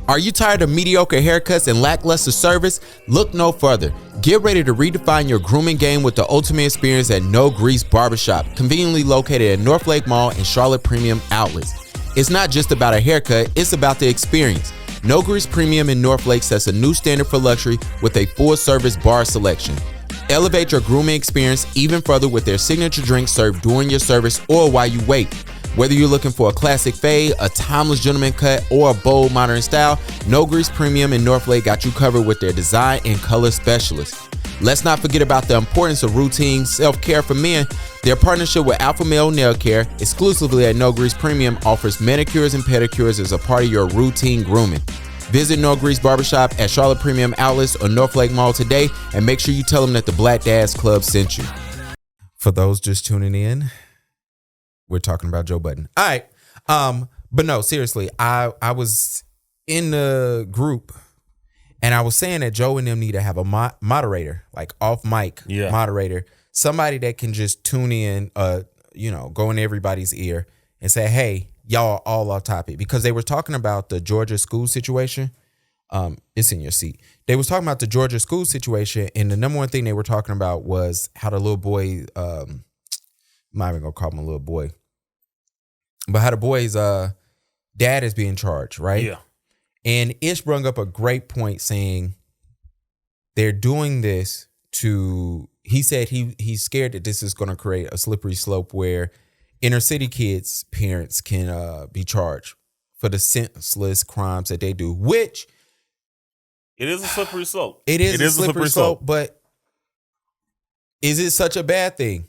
Are you tired of mediocre haircuts and lackluster service? Look no further. Get ready to redefine your grooming game with the ultimate experience at NoGrease Barbershop, conveniently located at Northlake Mall and Charlotte Premium Outlets. It's not just about a haircut, it's about the experience. NoGrease Premium in Northlake sets a new standard for luxury with a full-service bar selection. Elevate your grooming experience even further with their signature drinks served during your service or while you wait. Whether you're looking for a classic fade, a timeless gentleman cut, or a bold modern style, NoGrease Premium in Northlake got you covered with their design and color specialists. Let's not forget about the importance of routine self-care for men. Their partnership with Alpha Male Nail Care, exclusively at NoGrease Premium, offers manicures and pedicures as a part of your routine grooming. Visit NoGrease Barbershop at Charlotte Premium Outlets or Northlake Mall today, and make sure you tell them that the Black Dads Club sent you. For those just tuning in, we're talking about Joe Budden. All right. But no, seriously, I was in the group and I was saying that Joe and them need to have a moderator, like off mic moderator, somebody that can just tune in, go in everybody's ear and say, hey, y'all all off topic, because they were talking about the Georgia school situation. It's in your seat. They was talking about the Georgia school situation, and the number one thing they were talking about was how the little boy, I'm not even gonna call him a little boy, but how the boy's dad is being charged, right? Yeah. And Ish brung up a great point, saying they're doing this to. He said he's scared that this is going to create a slippery slope where inner city kids' parents can be charged for the senseless crimes that they do, which it is a slippery slope. It is a slippery slope, but is it such a bad thing?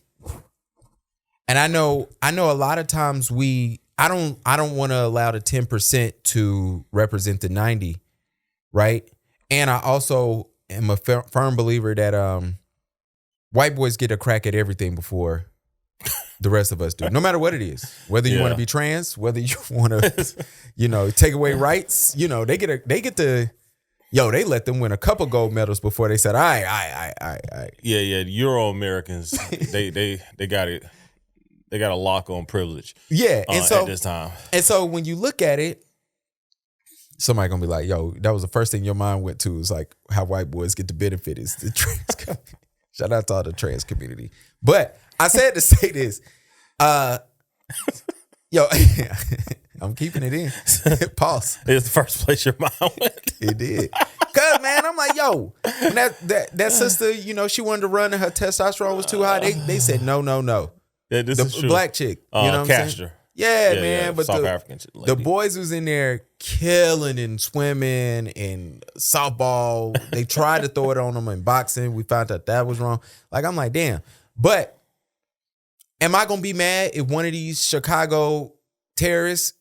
And I know a lot of times I don't want to allow the 10% to represent the 90, right? And I also am a firm believer that white boys get a crack at everything before the rest of us do, no matter what it is. Whether you want to be trans, whether you want to, take away rights, they let them win a couple gold medals before they said, all right. Yeah. Euro Americans, they got it. They got a lock on privilege. Yeah. And so at this time. And so when you look at it, somebody gonna be like, yo, that was the first thing your mind went to, is like how white boys get the benefit is the trans community. Shout out to all the trans community. But I said to say this, I'm keeping it in. Pause. It's the first place your mind went. It did. Cause man, I'm like, yo, when that sister, she wanted to run and her testosterone was too high. They said no. Yeah, this is true. Black chick, you know what I'm saying? Yeah, man. Yeah, but South African the boys was in there killing and swimming and softball. They tried to throw it on them in boxing. We found out that was wrong. Like, I'm like, damn. But am I gonna be mad if one of these Chicago terrorists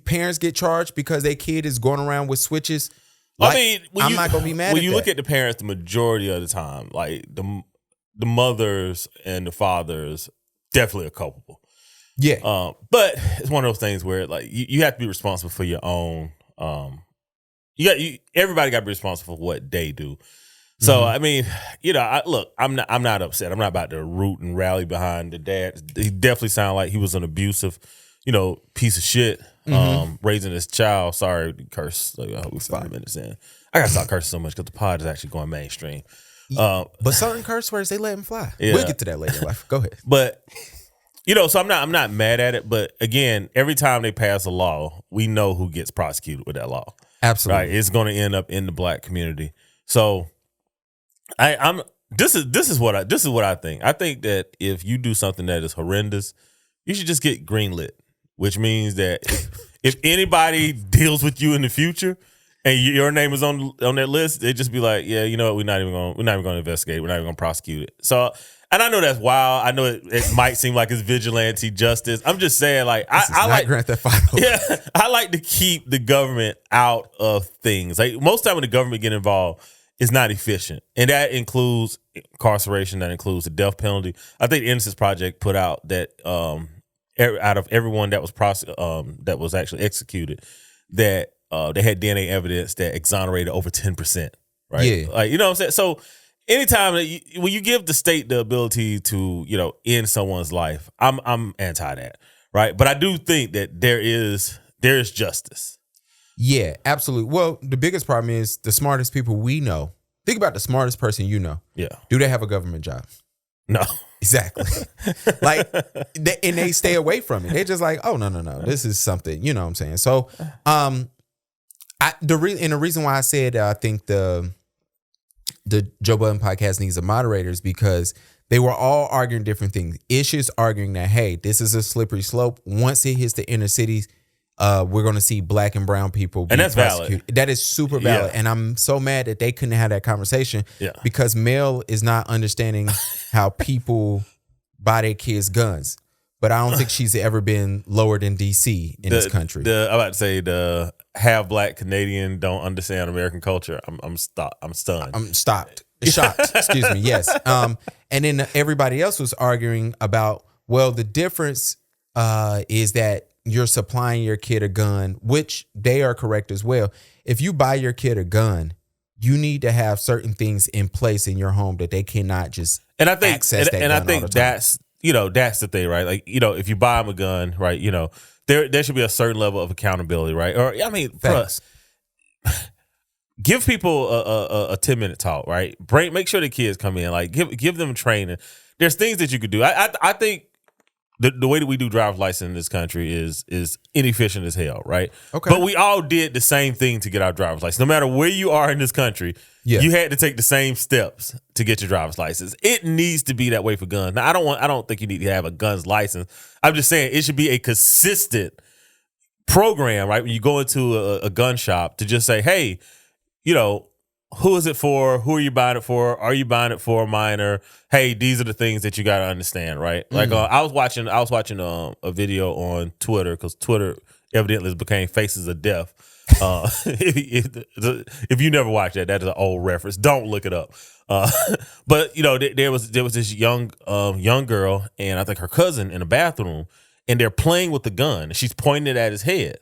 parents get charged because their kid is going around with switches? Like, I'm not gonna be mad. When you look at the parents, the majority of the time, like the mothers and the fathers definitely are culpable. Yeah. But it's one of those things where like you have to be responsible for your own. Everybody got to be responsible for what they do. So I mean, I'm not upset. I'm not about to root and rally behind the dad. He definitely sounded like he was an abusive, piece of shit. Raising his child. Sorry, curse. Like, we're 5 minutes in. I gotta stop cursing so much because the pod is actually going mainstream. But certain curse words, they let him fly. Yeah. We'll get to that later in life. Go ahead. But so I'm not mad at it. But again, every time they pass a law, we know who gets prosecuted with that law. Absolutely, right? It's going to end up in the black community. So this is what I think. I think that if you do something that is horrendous, you should just get greenlit, which means that if anybody deals with you in the future, and your name is on that list, they just be like, yeah, you know what? We're not even going to investigate. We're not even going to prosecute it. So, and I know that's wild. I know it might seem like it's vigilante justice. I'm just saying, like, I like Grand Theft Auto. Yeah, I like to keep the government out of things. Like most time when the government get involved, it's not efficient, and that includes incarceration. That includes the death penalty. I think the Innocence Project put out that out of everyone that was actually executed, that they had DNA evidence that exonerated over 10%, right? Yeah. Like, you know what I'm saying? So anytime when you give the state the ability to, end someone's life, I'm anti that, right? But I do think that there is justice. Yeah, absolutely. Well, the biggest problem is the smartest people we know. Think about the smartest person you know. Yeah. Do they have a government job? No. Exactly. And they stay away from it. They're just like, oh, no. This is something, you know what I'm saying? So, the reason why I said I think the Joe Budden podcast needs a moderator is because they were all arguing different things. Ish is arguing that, hey, this is a slippery slope. Once it hits the inner cities, we're going to see black and brown people be prosecuted. Valid. That is super valid. Yeah. And I'm so mad that they couldn't have that conversation because Mel is not understanding how people buy their kids guns. But I don't think she's ever been lower than DC in this country. I'm about to say the half black Canadian don't understand American culture. I'm stunned. I'm shocked. Excuse me. Yes. And then everybody else was arguing about, well, the difference is that you're supplying your kid a gun, which they are correct as well. If you buy your kid a gun, you need to have certain things in place in your home that they cannot just access that gun all the time. And I think that's the thing, right? Like, if you buy them a gun, right, there should be a certain level of accountability, right? Or, plus, give people a 10-minute talk, right? Make sure the kids come in, like give them training. There's things that you could do. I think the way that we do driver's license in this country is inefficient as hell, right? Okay. But we all did the same thing to get our driver's license. No matter where you are in this country, you had to take the same steps to get your driver's license. It needs to be that way for guns. Now, I don't think you need to have a guns license. I'm just saying it should be a consistent program, right? When you go into a gun shop to just say, hey, who is it for? Who are you buying it for? Are you buying it for a minor? Hey, these are the things that you got to understand, right? Mm-hmm. Like I was watching a video on Twitter because Twitter evidently became Faces of Death. If you never watched that is an old reference. Don't look it up. But there was this young girl and I think her cousin in a bathroom, and they're playing with the gun. And she's pointing it at his head,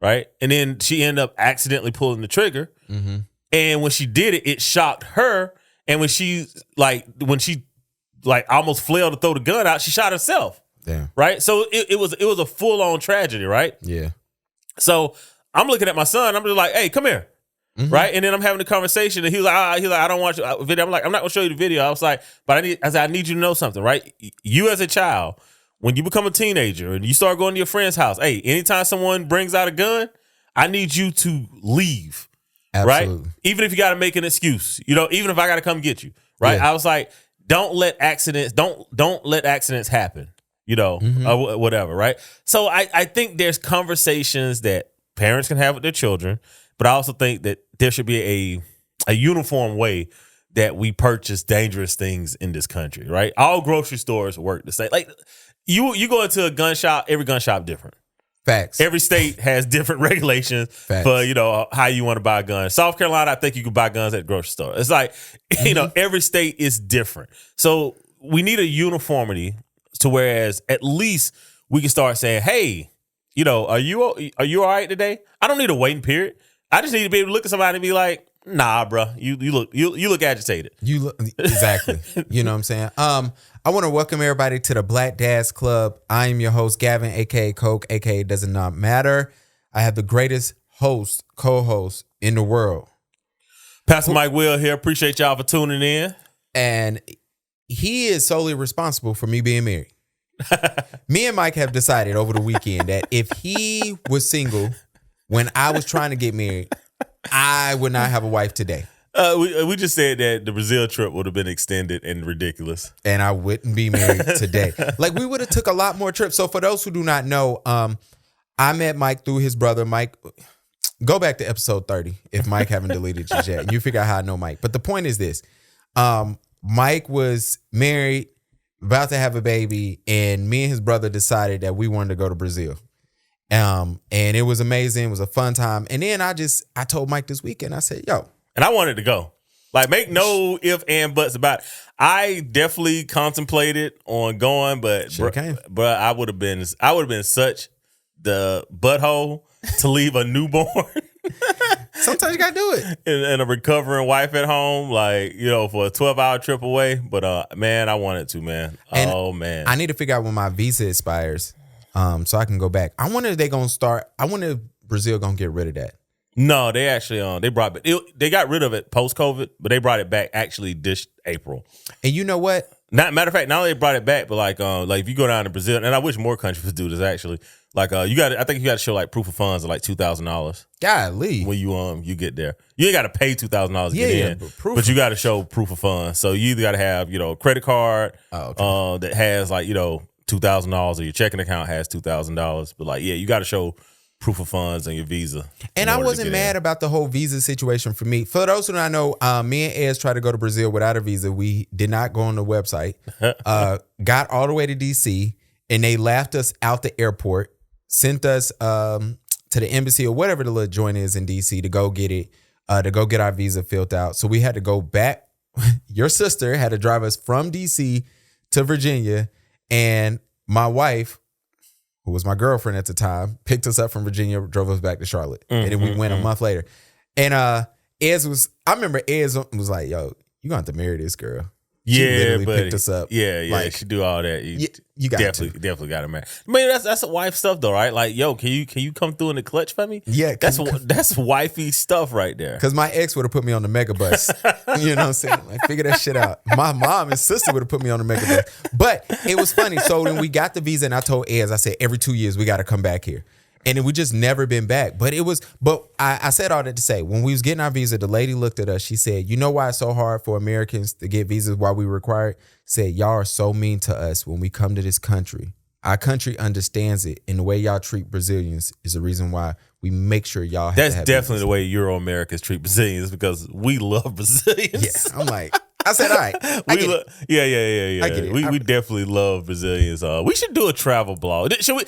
right? And then she ended up accidentally pulling the trigger. Mm-hmm. And when she did it, it shocked her. And when she almost flailed to throw the gun out, she shot herself. Damn. Right? So it was a full-on tragedy, right? Yeah. So I'm looking at my son. I'm just like, hey, come here. Mm-hmm. Right? And then I'm having a conversation, and he was like, I don't watch a video. I'm like, I'm not gonna show you the video. I was like, but I need you to know something, right? You as a child, when you become a teenager and you start going to your friend's house, hey, anytime someone brings out a gun, I need you to leave. Absolutely. Right? Even if you got to make an excuse, even if I got to come get you, right? Yeah. I was like, don't let accidents happen, mm-hmm. or whatever, right? So I think there's conversations that parents can have with their children, but I also think that there should be a uniform way that we purchase dangerous things in this country, right? All grocery stores work the same. Like you go into a gun shop, every gun shop different. Facts. Every state has different regulations for, how you want to buy guns. South Carolina, I think you can buy guns at the grocery store. It's like, every state is different. So we need a uniformity to whereas at least we can start saying, hey, are you all right today? I don't need a waiting period. I just need to be able to look at somebody and be like, nah, bro, you look agitated. You look exactly. You know what I'm saying? I want to welcome everybody to the Black Dads Club. I am your host, Gavin, aka Coke, aka Does Not Matter. I have the greatest co-host in the world. Pastor Mike Will here. Appreciate y'all for tuning in. And he is solely responsible for me being married. Me and Mike have decided over the weekend that if he was single when I was trying to get married, I would not have a wife today. We just said that the Brazil trip would have been extended and ridiculous. And I wouldn't be married today. Like, we would have took a lot more trips. So for those who do not know, I met Mike through his brother. Mike, go back to episode 30 if Mike haven't deleted you yet. And you figure out how I know Mike. But the point is this. Mike was married, about to have a baby, and me and his brother decided that we wanted to go to Brazil. And it was amazing. It was a fun time. And then I told Mike this weekend, I said, yo. And I wanted to go. Like, make no ifs and buts about it. I definitely contemplated on going, but I would have been such the butthole to leave a newborn. Sometimes you gotta do it. And a recovering wife at home, like, for a 12-hour trip away. But man, I wanted to, man. And man. I need to figure out when my visa expires, so I can go back. I wonder if Brazil gonna get rid of that. No, they actually they brought it. They got rid of it post COVID, but they brought it back actually this April. And you know what? Matter of fact, not only they brought it back, but like if you go down to Brazil, and I wish more countries do this actually. Like I think you got to show like proof of funds of like $2,000. Golly, when you get there, you ain't got to pay $2,000 to get in, but you got to show proof of funds. So you either got to have a credit card that has like $2,000, or your checking account has $2,000. But like you got to show proof of funds and your visa. And I wasn't mad about the whole visa situation for me. For those who don't know, me and Ez tried to go to Brazil without a visa. We did not go on the website. Got all the way to DC, and they laughed us out the airport. Sent us to the embassy or whatever the little joint is in DC to go get it, to go get our visa filled out. So we had to go back. Your sister had to drive us from DC to Virginia, and my wife, who was my girlfriend at the time, picked us up from Virginia, drove us back to Charlotte. And then we went a month later. And I remember Ez was like, yo, you gonna have to marry this girl. She literally picked us up. Yeah, like, she do all that. You got definitely got to marry. I mean, that's a wife stuff though, right? Like, yo, can you come through in the clutch for me? Yeah, that's wifey stuff right there. Because my ex would have put me on the mega bus. You know what I'm saying? Like, figure that shit out. My mom and sister would have put me on the mega bus. But it was funny. So when we got the visa, and I told Ez, I said, every 2 years we got to come back here. And we just never been back. But I said all that to say, when we was getting our visa, the lady looked at us. She said, you know why it's so hard for Americans to get visas while we required? Said, y'all are so mean to us when we come to this country. Our country understands it. And the way y'all treat Brazilians is the reason why we make sure y'all have to have definitely visas. The way Euro-Americans treat Brazilians, because we love Brazilians. Yeah, I'm like... I said, all right. Yeah. I get it. We definitally love Brazilians. We should do a travel blog. Should we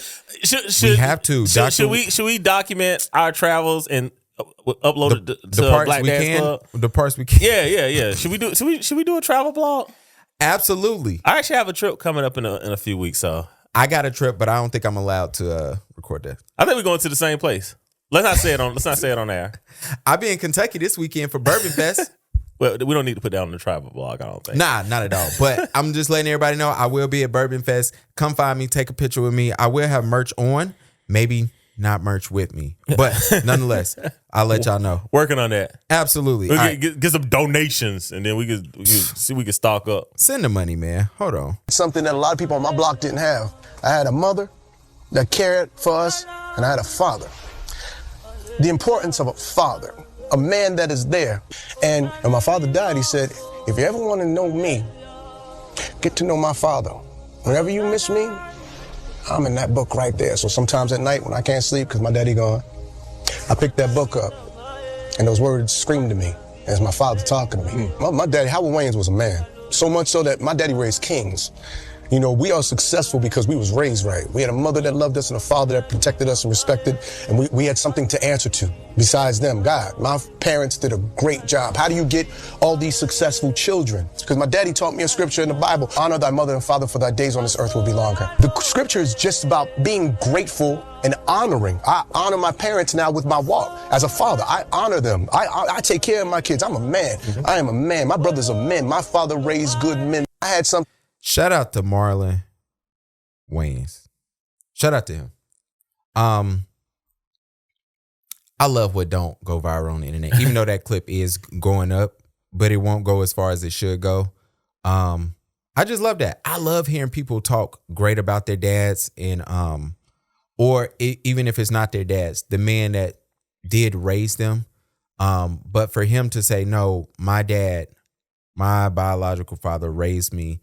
have to? Should we document our travels and upload it to parts Black we Dad's can? Club? The parts we can. Yeah. Should we do a travel blog? Absolutely. I actually have a trip coming up in a few weeks. So I got a trip, but I don't think I'm allowed to record that. I think we're going to the same place. Let's not say it on air. I'll be in Kentucky this weekend for Bourbon Fest. Well, we don't need to put that on the travel blog, I don't think. Nah, not at all. But I'm just letting everybody know I will be at Bourbon Fest. Come find me, take a picture with me. I will have merch on, maybe not merch with me. But nonetheless, I'll let y'all know. Working on that. Absolutely. We'll get some donations, and then we can see we can stock up. Send the money, man. Hold on. Something that a lot of people on my block didn't have. I had a mother that cared for us, and I had a father. The importance of a father. A man that is there. And when my father died, he said, if you ever want to know me, get to know my father. Whenever you miss me, I'm in that book right there. So sometimes at night when I can't sleep because my daddy gone, I pick that book up and those words scream to me as my father talking to me. My daddy, Howard Wayans, was a man. So much so that my daddy raised kings. You know, we are successful because we was raised right. We had a mother that loved us and a father that protected us and respected, and we had something to answer to besides them. God, my parents did a great job. How do you get all these successful children? Because my daddy taught me a scripture in the Bible, honor thy mother and father for thy days on this earth will be longer. The scripture is just about being grateful and honoring. I honor my parents now with my walk. As a father, I honor them. I take care of my kids. I'm a man. I am a man. My brothers are men. My father raised good men. I had some. Shout out to Marlon Wayans. Shout out to him. I love what don't go viral on the internet, even though that clip is going up, but it won't go as far as it should go. I just love that. I love hearing people talk great about their dads, and even if it's not their dads, the man that did raise them. But for him to say, no, my dad, my biological father raised me,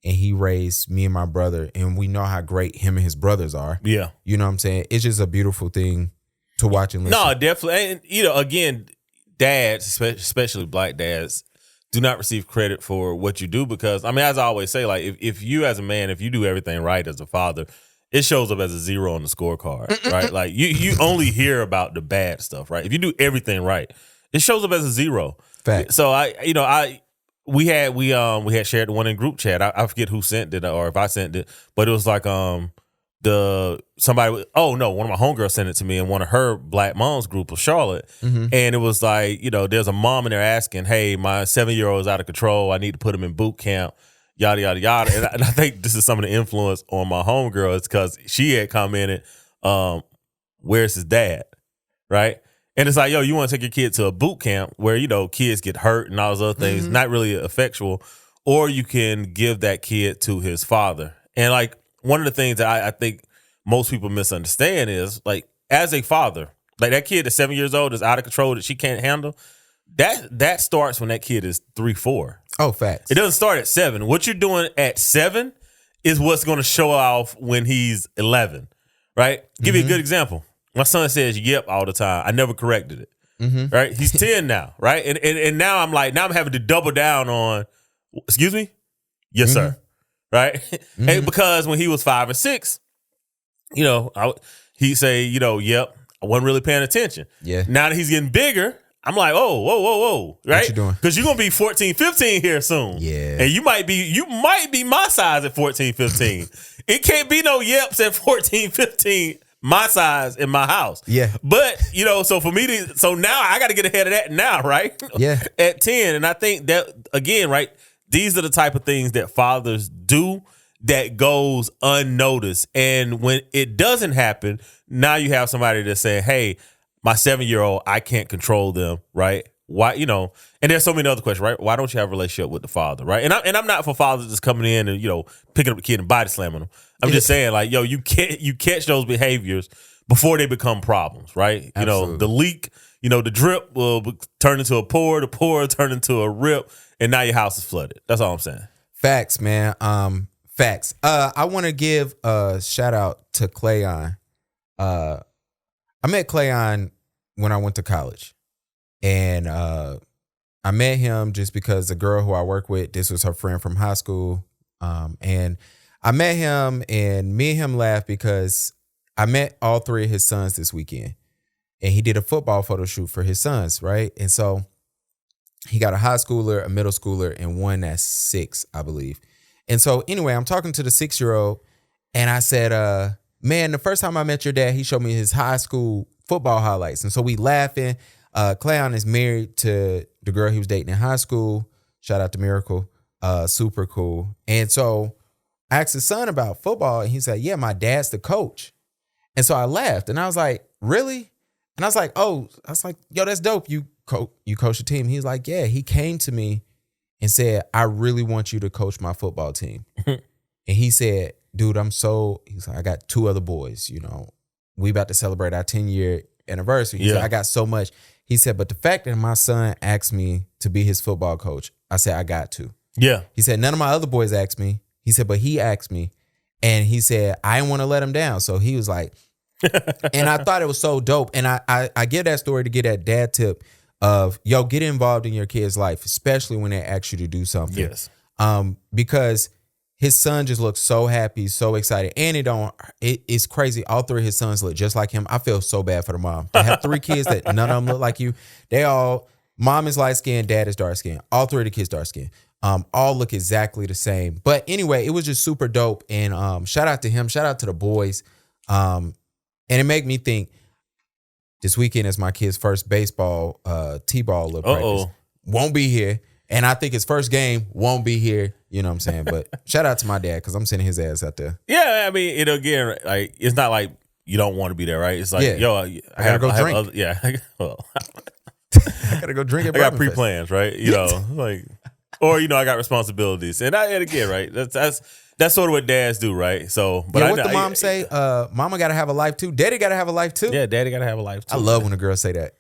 and he raised me and my brother, and we know how great him and his brothers are. Yeah. You know what I'm saying? It's just a beautiful thing to watch and listen. No, definitely. And, again, dads, especially black dads, do not receive credit for what you do because, as I always say, like, if you as a man, if you do everything right as a father, it shows up as a 0 on the scorecard, right? Like, you only hear about the bad stuff, right? If you do everything right, it shows up as a 0. Fact. So, we had shared the one in group chat. I forget who sent it or if I sent it, but it was like one of my homegirls sent it to me in one of her black moms group of Charlotte, and it was like, there's a mom in there asking, hey, my 7-year-old is out of control, I need to put him in boot camp, yada yada yada, and I think this is some of the influence on my homegirl is because she had commented, where's his dad, right? And it's like, yo, you want to take your kid to a boot camp where, kids get hurt and all those other things, not really effectual, or you can give that kid to his father. And like one of the things that I think most people misunderstand is like, as a father, like that kid that's 7 years old is out of control that she can't handle. That starts when that kid is 3, 4. Oh, facts. It doesn't start at 7. What you're doing at 7 is what's going to show off when he's 11, right? Give you a good example. My son says "yep" all the time. I never corrected it, right? He's 10 now, right? And now I'm having to double down on, excuse me? Yes, sir. Right? And because when he was 5 or 6, he'd say, yep, I wasn't really paying attention. Yeah. Now that he's getting bigger, I'm like, oh, whoa, right? What you doing? Because you're gonna be 14, 15 here soon. Yeah. And you might be my size at 14, 15. It can't be no yeps at 14, 15, my size in my house. Yeah. But, so for me so now I gotta get ahead of that now, right? Yeah. At 10. And I think that again, right, these are the type of things that fathers do that goes unnoticed. And when it doesn't happen, now you have somebody that's saying, hey, my 7-year-old, I can't control them, right? Why, and there's so many other questions, right? Why don't you have a relationship with the father, right? And I'm not for fathers just coming in and, picking up the kid and body slamming them. I'm just saying, like, yo, you catch those behaviors before they become problems, right? Absolutely. The leak, the drip will turn into a pour, the pour turn into a rip, and now your house is flooded. That's all I'm saying. Facts, man. Facts. I want to give a shout out to Clayon. I met Clayon when I went to college, and I met him just because the girl who I work with, this was her friend from high school, and I met him, and me and him laughed because I met all 3 of his sons this weekend, and he did a football photo shoot for his sons, right? And so he got a high schooler, a middle schooler, and one that's 6, I believe. And so anyway, I'm talking to the 6-year-old, and I said, man, the first time I met your dad, he showed me his high school football highlights. And so we laughing. Clayon is married to the girl he was dating in high school. Shout out to Miracle. Super cool. And so I asked his son about football, and he said, yeah, my dad's the coach. And so I laughed, and I was like, really? And I was like, yo, that's dope. You coach a team. He's like, yeah. He came to me and said, I really want you to coach my football team. And he said, dude, he's like, I got 2 other boys, we about to celebrate our 10-year anniversary. He said, I got so much. He said, but the fact that my son asked me to be his football coach, I said, I got to. Yeah. He said, none of my other boys asked me. He said, but he asked me. And he said, I didn't want to let him down. So he was like, and I thought it was so dope. And I give that story to get that dad tip of, yo, get involved in your kid's life, especially when they ask you to do something. Yes. Because his son just looks so happy, so excited. And it's crazy. All 3 of his sons look just like him. I feel so bad for the mom. They have 3 kids that none of them look like you. Mom is light skinned, dad is dark skinned. All 3 of the kids dark skinned. All look exactly the same. But anyway, it was just super dope. And shout out to him. Shout out to the boys. And it made me think, this weekend is my kid's first baseball T-ball little practice. Won't be here. And I think his first game won't be here. You know what I'm saying? But shout out to my dad, because I'm sending his ass out there. Yeah, I mean, again, like, it's not like you don't want to be there, right? It's like, yo, I gotta go drink. I gotta go drink. I got pre-plans, right? Like, or I got responsibilities, and again, right? That's sort of what dads do, right? So, but what the mom say? Mama gotta have a life too. Daddy gotta have a life too. Yeah, daddy gotta have a life too. I love when the girls say that.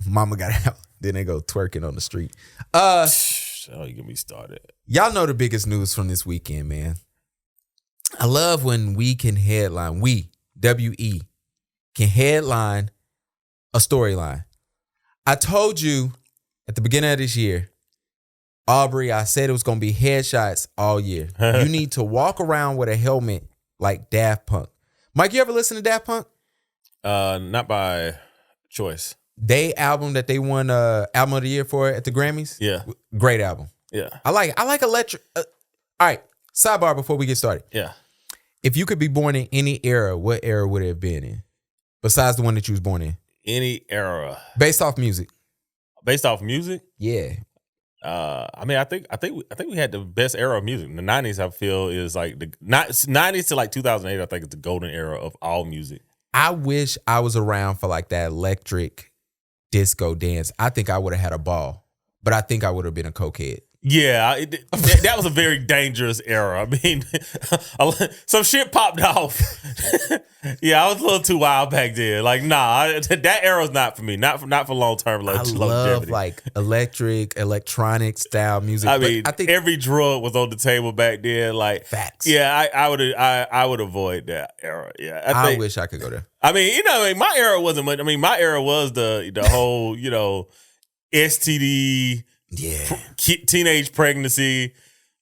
Mama gotta have. Then they go twerking on the street. You get me started. Y'all know the biggest news from this weekend, man. I love when we can headline. We, W-E, can headline a storyline. I told you at the beginning of this year, Aubrey, I said it was going to be headshots all year. You need to walk around with a helmet like Daft Punk. Mike, you ever listen to Daft Punk? Not by choice. They album that they won album of the year for at the Grammys. Yeah. Great album. Yeah. I like electric. All right. Sidebar before we get started. Yeah. If you could be born in any era, what era would it have been in? Besides the one that you was born in? Any era. Based off music. Based off music? Yeah. I mean, I think we had the best era of music. The 90s, I feel, is like the 90s to like 2008, I think is the golden era of all music. I wish I was around for like that electric disco dance, I think I would have had a ball. But I think I would have been a cokehead. Yeah, that was a very dangerous era. I mean, some shit popped off. Yeah, I was a little too wild back then. Like, nah, that era's not for me. Not for long term longevity. I love like electronic style music. I mean, I think every drug was on the table back then. Like, facts. Yeah, I would avoid that era. Yeah, I wish I could go there. I mean, my era wasn't much. I mean, my era was the whole STD. Yeah, teenage pregnancy,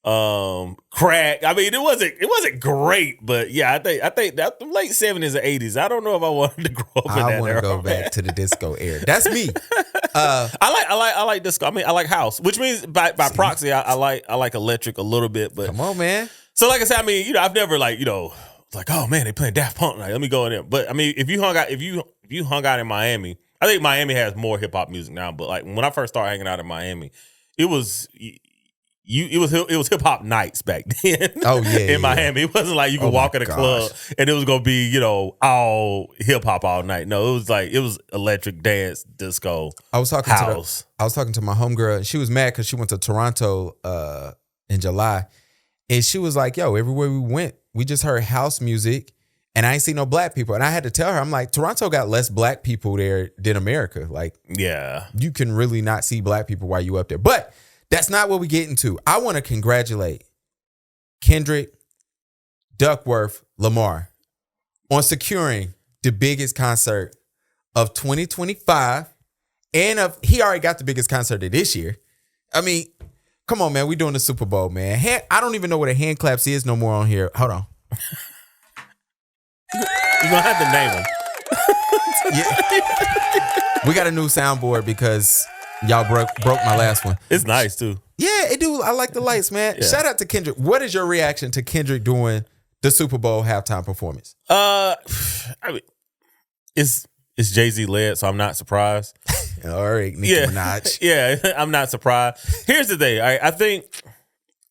crack. I mean, it wasn't great, but yeah, I think that the late 70s and 80s. I don't know if I wanted to grow up in that era. I want to go back to the disco era. That's me. I like disco. I mean, I like house, which means by proxy, I like electric a little bit. But come on, man. So like I said, I mean, I've never like oh man, they playing Daft Punk. Like, let me go in there. But I mean, if you hung out in Miami. I think Miami has more hip hop music now, but like when I first started hanging out in Miami, it was hip hop nights back then. Oh yeah, in Miami, it wasn't like you could walk in a club and it was gonna be all hip hop all night. No, it was electric dance, disco. I was talking house. I was talking to my homegirl, and she was mad because she went to Toronto in July, and she was like, "Yo, everywhere we went, we just heard house music." And I ain't see no black people. And I had to tell her, I'm like, Toronto got less black people there than America. Like, yeah, you can really not see black people while you up there. But that's not what we get into. I want to congratulate Kendrick, Duckworth, Lamar on securing the biggest concert of 2025. And he already got the biggest concert of this year. I mean, come on, man. We doing the Super Bowl, man. I don't even know what a hand claps is no more on here. Hold on. You're going to have to name them. Yeah. We got a new soundboard because y'all broke my last one. It's nice, too. Yeah, it do. I like the lights, man. Yeah. Shout out to Kendrick. What is your reaction to Kendrick doing the Super Bowl halftime performance? I mean, it's Jay-Z led, so I'm not surprised. All right, Nicki Minaj. Yeah, I'm not surprised. Here's the thing.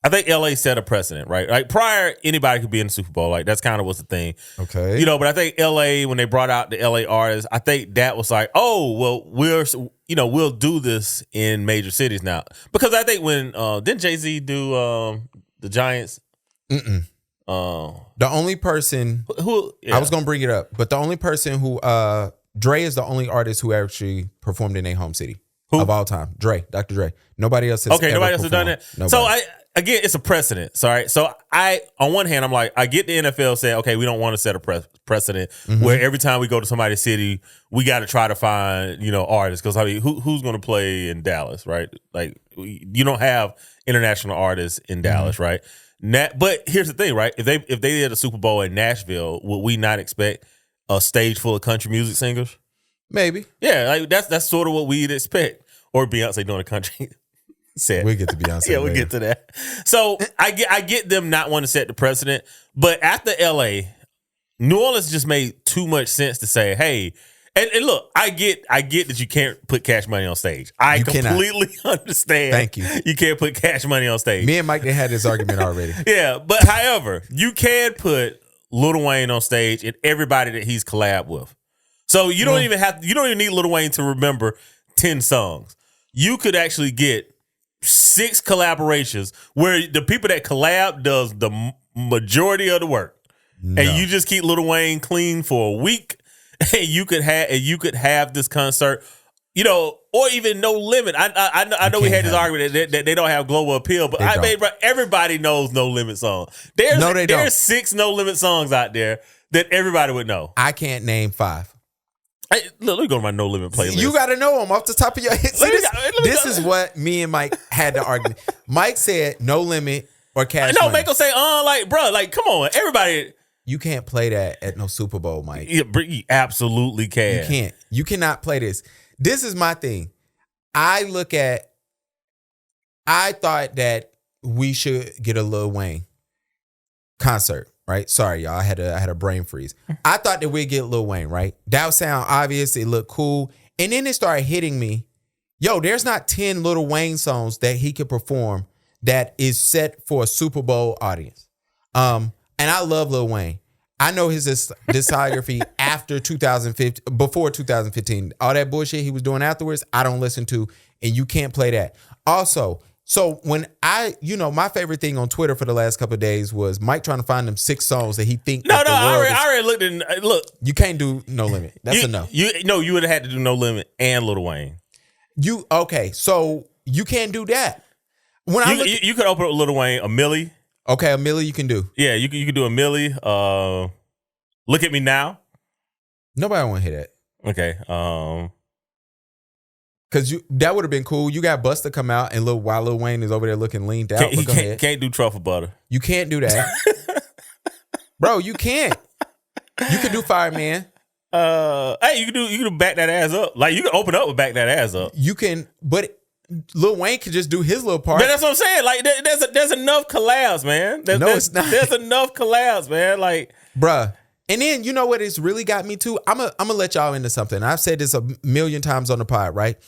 I think LA set a precedent, right? Like prior, anybody could be in the Super Bowl. Like that's kind of what's the thing. Okay. But I think LA, when they brought out the LA artists, I think that was like, oh, well, we'll do this in major cities now. Because I think when didn't Jay-Z do the Giants? The only person who I was gonna bring it up, but the only person who Dre is the only artist who actually performed in a home city of all time. Dr. Dre. Nobody else has nobody else has done that. Nobody. So Again, it's a precedent. Sorry. So on one hand, I'm like, I get the NFL saying, okay, we don't want to set a precedent where every time we go to somebody's city, we got to try to find, artists. Because I mean, who's going to play in Dallas, right? Like, you don't have international artists in Dallas, right? But here's the thing, right? If they did a Super Bowl in Nashville, would we not expect a stage full of country music singers? Maybe. Yeah, like that's sort of what we'd expect. Or Beyonce doing a country set. We'll get to Beyonce. Yeah, we'll get to that. So I get them not wanting to set the precedent, but after LA, New Orleans just made too much sense to say, hey, and look, I get that you can't put Cash Money on stage. I completely understand. Thank you. You can't put Cash Money on stage. Me and Mike, they had this argument already. Yeah, but however, you can put Lil Wayne on stage and everybody that he's collabed with. So you don't even need Lil Wayne to remember 10 songs. You could actually get 6 collaborations where the people that collab does the majority of the work. No. And you just keep Lil Wayne clean for a week and you could have this concert, or even No Limit. I know we had this argument that they don't have global appeal, but everybody knows No Limit song. There's 6 No Limit songs out there that everybody would know. I can't name 5. Hey, look, let me go to my No Limit playlist. You got to know them off the top of your head. This is what me and Mike had the argument. Mike said No Limit or Cash Money. No, Mike will say, come on, everybody. You can't play that at no Super Bowl, Mike. You absolutely can. You can't. You cannot play this. This is my thing. I thought that we should get a Lil Wayne concert. Right? Sorry, y'all. I had a brain freeze. I thought that we'd get Lil Wayne, right? That would sound obvious. It looked cool. And then it started hitting me. Yo, there's not 10 Lil Wayne songs that he could perform that is set for a Super Bowl audience. And I love Lil Wayne. I know his discography after 2015, before 2015. All that bullshit he was doing afterwards, I don't listen to, and you can't play that. Also, so when my favorite thing on Twitter for the last couple of days was Mike trying to find them 6 songs that he think. I already looked at. Look, you can't do No Limit. That's a no. You would have had to do No Limit and Lil Wayne. So you can't do that. When you could open up Lil Wayne, a Millie. Okay, a Millie you can do. Yeah, you could do a Millie. Look at Me Now. Nobody want to hear that. Okay. Because that would have been cool. You got Busta come out and while Lil Wayne is over there looking leaned out. Can't do Truffle Butter. You can't do that. Bro, you can't. You can do Fireman. Hey, you can do Back That Ass Up. Like, you can open up with Back That Ass Up. You can, but Lil Wayne could just do his little part. But that's what I'm saying. Like, there's enough collabs, man. It's not. There's enough collabs, man. Like, bruh. And then you know what it's really got me to? I'm gonna let y'all into something. I've said this a million times on the pod, right?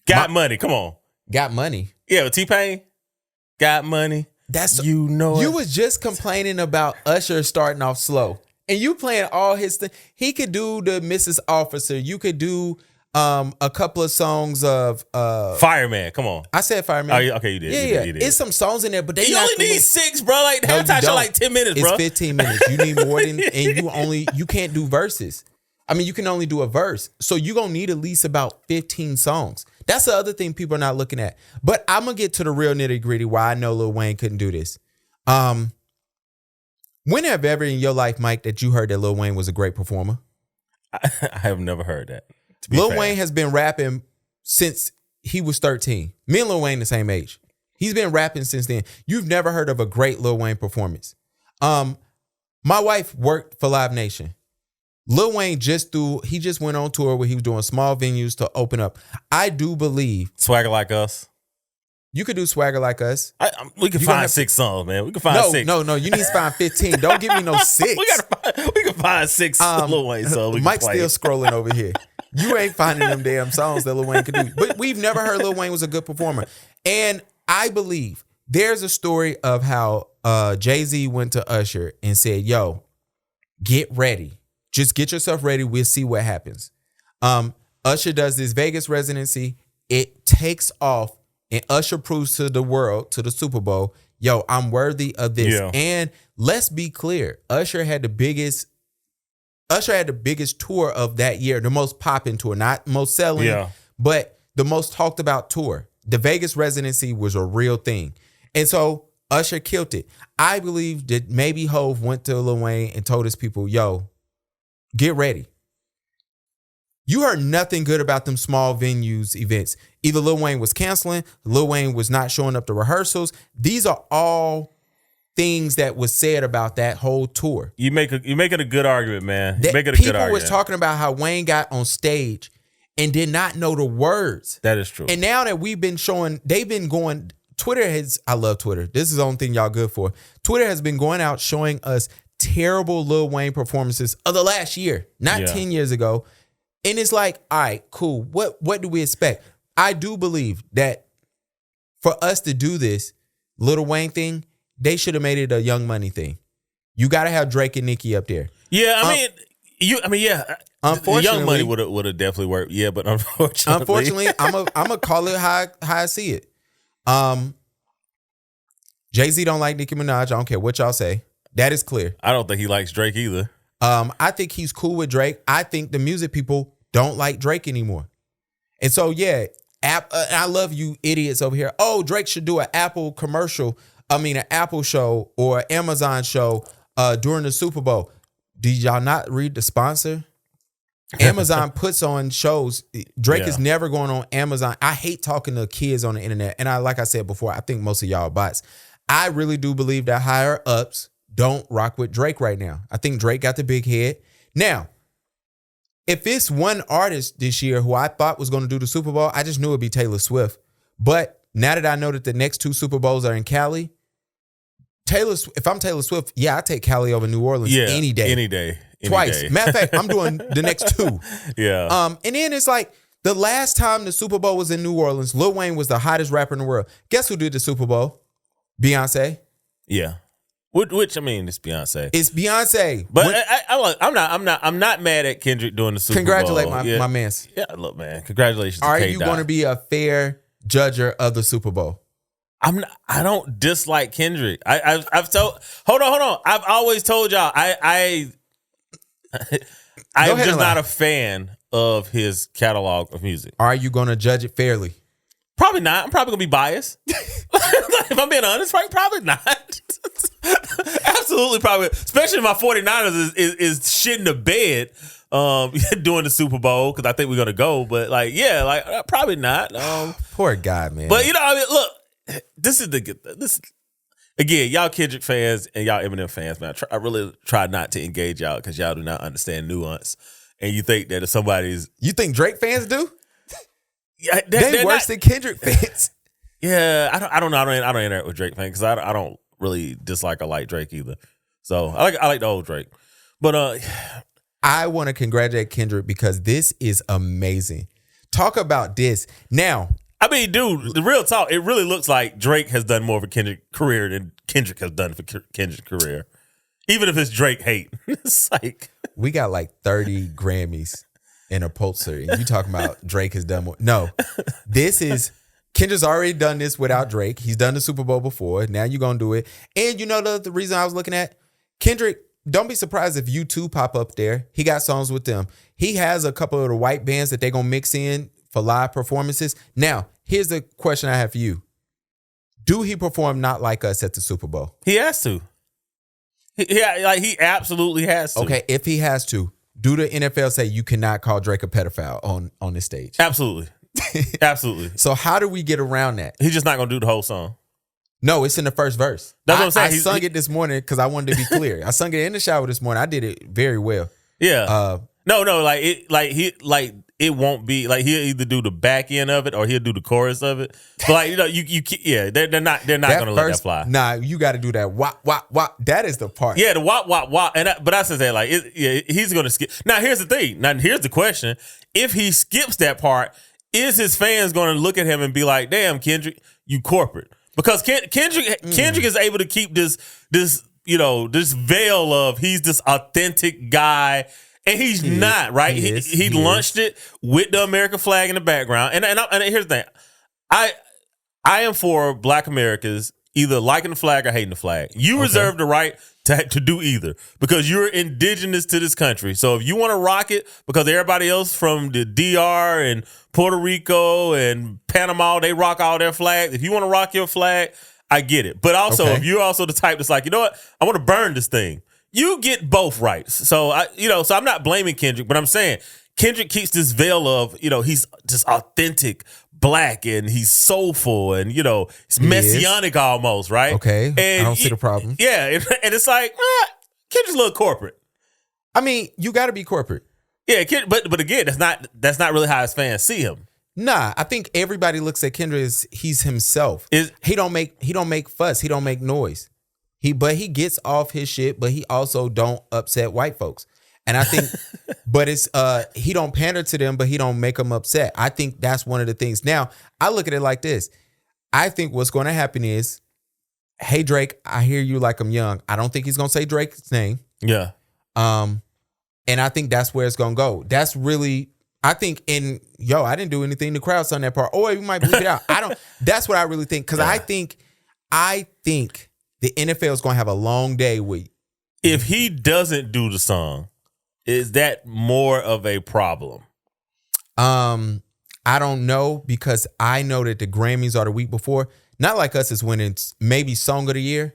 Got Money. Come on. Got Money. Yeah, with T-Pain. Got Money. You was just complaining about Usher starting off slow. And you playing all his things. He could do the Mrs. Officer. You could do a couple of songs of Fireman. Come on. I said Fireman. Oh, okay, you did. You did. It's some songs in there, but you only need 6, bro. Like, the halftime show like 10 minutes, bro. It's 15 minutes. You need more than, and you can't do verses. I mean, you can only do a verse. So you're going to need at least about 15 songs. That's the other thing people are not looking at. But I'm going to get to the real nitty gritty why I know Lil Wayne couldn't do this. When have ever in your life, Mike, that you heard that Lil Wayne was a great performer? I have never heard that. Lil Wayne has been rapping since he was 13. Me and Lil Wayne the same age. He's been rapping since then. You've never heard of a great Lil Wayne performance. My wife worked for Live Nation. Lil Wayne just went on tour where he was doing small venues to open up. I do believe Swagger Like Us. You could do Swagger Like Us. We can find 6 songs, man. We can find 6. No. You need to find 15. Don't give me no 6. We can find 6 Lil Wayne songs. Mike's still scrolling over here. You ain't finding them damn songs that Lil Wayne could do. But we've never heard Lil Wayne was a good performer. And I believe there's a story of how Jay-Z went to Usher and said, yo, get ready. Just get yourself ready. We'll see what happens. Usher does this Vegas residency. It takes off, and Usher proves to the world, to the Super Bowl, yo, I'm worthy of this. Yeah. And let's be clear, Usher had the biggest tour of that year, the most popping tour, not most selling, but the most talked about tour. The Vegas residency was a real thing. And so Usher killed it. I believe that maybe Hov went to Lil Wayne and told his people, yo, get ready. You heard nothing good about them small venues events. Either Lil Wayne was canceling, Lil Wayne was not showing up to rehearsals. These are all things that was said about that whole tour. You make it a good argument, man. You make it a good argument. People was talking about how Wayne got on stage and did not know the words. That is true. And now that Twitter has, I love Twitter. This is the only thing y'all good for. Twitter has been going out showing us terrible Lil Wayne performances of the last year, not 10 years ago. And it's like, all right, cool. What do we expect? I do believe that for us to do this Lil Wayne thing, they should have made it a Young Money thing. You got to have Drake and Nicki up there. Yeah, Unfortunately, Young Money would have definitely worked. Yeah, but unfortunately, I'm gonna call it how I see it. Jay-Z don't like Nicki Minaj. I don't care what y'all say. That is clear. I don't think he likes Drake either. I think he's cool with Drake. I think the music people don't like Drake anymore. And so, I love you idiots over here. Oh, Drake should do an Apple commercial. An Apple show or Amazon show during the Super Bowl. Did y'all not read the sponsor? Amazon puts on shows. Drake is never going on Amazon. I hate talking to kids on the internet. And like I said before, I think most of y'all are bots. I really do believe that higher ups don't rock with Drake right now. I think Drake got the big head. Now, if it's one artist this year who I thought was going to do the Super Bowl, I just knew it'd be Taylor Swift. But now that I know that the next 2 Super Bowls are in Cali, if I'm Taylor Swift, I take Cali over New Orleans any day. Any day. Twice. Matter of fact, I'm doing the next 2. Yeah. And then it's like the last time the Super Bowl was in New Orleans, Lil Wayne was the hottest rapper in the world. Guess who did the Super Bowl? Beyonce. Yeah. Which I mean, it's Beyonce. It's Beyonce. But I'm not mad at Kendrick doing the Super Bowl. Congratulate my mans. Yeah, look, man. Congratulations. Are to you going to be a fair judger of the Super Bowl? I don't dislike Kendrick. I've told. Hold on. I've always told y'all. I'm just not a fan of his catalog of music. Are you going to judge it fairly? Probably not. I'm probably gonna be biased. If I'm being honest, right? Probably not. Absolutely, probably. Especially if my 49ers is shitting the bed during the Super Bowl, because I think we're gonna go. But probably not. Poor guy, man. But look, this again, y'all Kendrick fans and y'all Eminem fans, man. I really try not to engage y'all because y'all do not understand nuance, and you think that if somebody's, you think Drake fans do? Yeah, they're worse than Kendrick fans. Yeah, I don't know. I don't interact with Drake fans because I don't really dislike or like Drake either. So I like the old Drake. But I want to congratulate Kendrick because this is amazing. Talk about this. Now, I mean, dude, the real talk, it really looks like Drake has done more for Kendrick's career than Kendrick has done for Kendrick's career. Even if it's Drake hate. It's like we got like 30 Grammys in a poster, and you talking about Drake has done more. No, this is Kendrick's already done this without Drake. He's done the Super Bowl before. Now you're gonna do it. And you know the reason I was looking at Kendrick, don't be surprised if U2 pop up there. He got songs with them. He has a couple of the white bands that they're gonna mix in for live performances. Now, here's the question I have for you. Do he perform Not Like Us at the Super Bowl? He has to. He absolutely has to. Okay, if he has to, do the NFL say you cannot call Drake a pedophile on this stage? Absolutely. Absolutely. So how do we get around that? He's just not going to do the whole song. No, it's in the first verse. That's what I'm saying. I sung it this morning because I wanted to be clear. I sung it in the shower this morning. I did it very well. Yeah. It won't be like he'll either do the back end of it or he'll do the chorus of it. But they're not going to let that fly. Nah, you got to do that wop wop wop. That is the part. Yeah, the wop wop wop. But I said he's going to skip. Now here's the thing. Now here's the question: if he skips that part, is his fans going to look at him and be like, "Damn, Kendrick, you corporate"? Because Kendrick is able to keep this veil of he's this authentic guy. And he's not, right? He launched it with the American flag in the background. And here's the thing. I am for Black Americans either liking the flag or hating the flag. You reserve the right to do either because you're indigenous to this country. So if you want to rock it because everybody else from the DR and Puerto Rico and Panama, they rock all their flags. If you want to rock your flag, I get it. But also, if you're also the type that's like, you know what? I want to burn this thing. You get both rights. So I'm not blaming Kendrick, but I'm saying Kendrick keeps this veil of, he's just authentic Black and he's soulful and, he's messianic almost, right? Okay. And I don't see the problem. Yeah. And it's like, Kendrick's a little corporate. I mean, you got to be corporate. Yeah. But again, that's not really how his fans see him. Nah, I think everybody looks at Kendrick as he's himself. He don't make fuss. He don't make noise. But he gets off his shit, but he also don't upset white folks. And I think, but it's he don't pander to them, but he don't make them upset. I think that's one of the things. Now, I look at it like this. I think what's going to happen is, hey, Drake, I hear you like I'm young. I don't think he's going to say Drake's name. Yeah. And I think that's where it's going to go. That's really, I think I didn't do anything to crowd on that part. Or you might bleep it out. That's what I really think. Because I think the NFL is going to have a long day with. If he doesn't do the song, is that more of a problem? I don't know because I know that the Grammys are the week before. Not Like Us is winning maybe Song of the Year.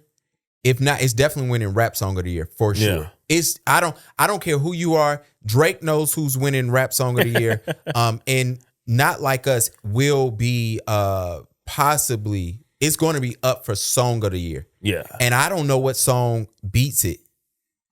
If not, it's definitely winning Rap Song of the Year for sure. Yeah. I don't care who you are. Drake knows who's winning Rap Song of the Year. And Not Like Us will be possibly. It's going to be up for Song of the Year. Yeah. And I don't know what song beats it.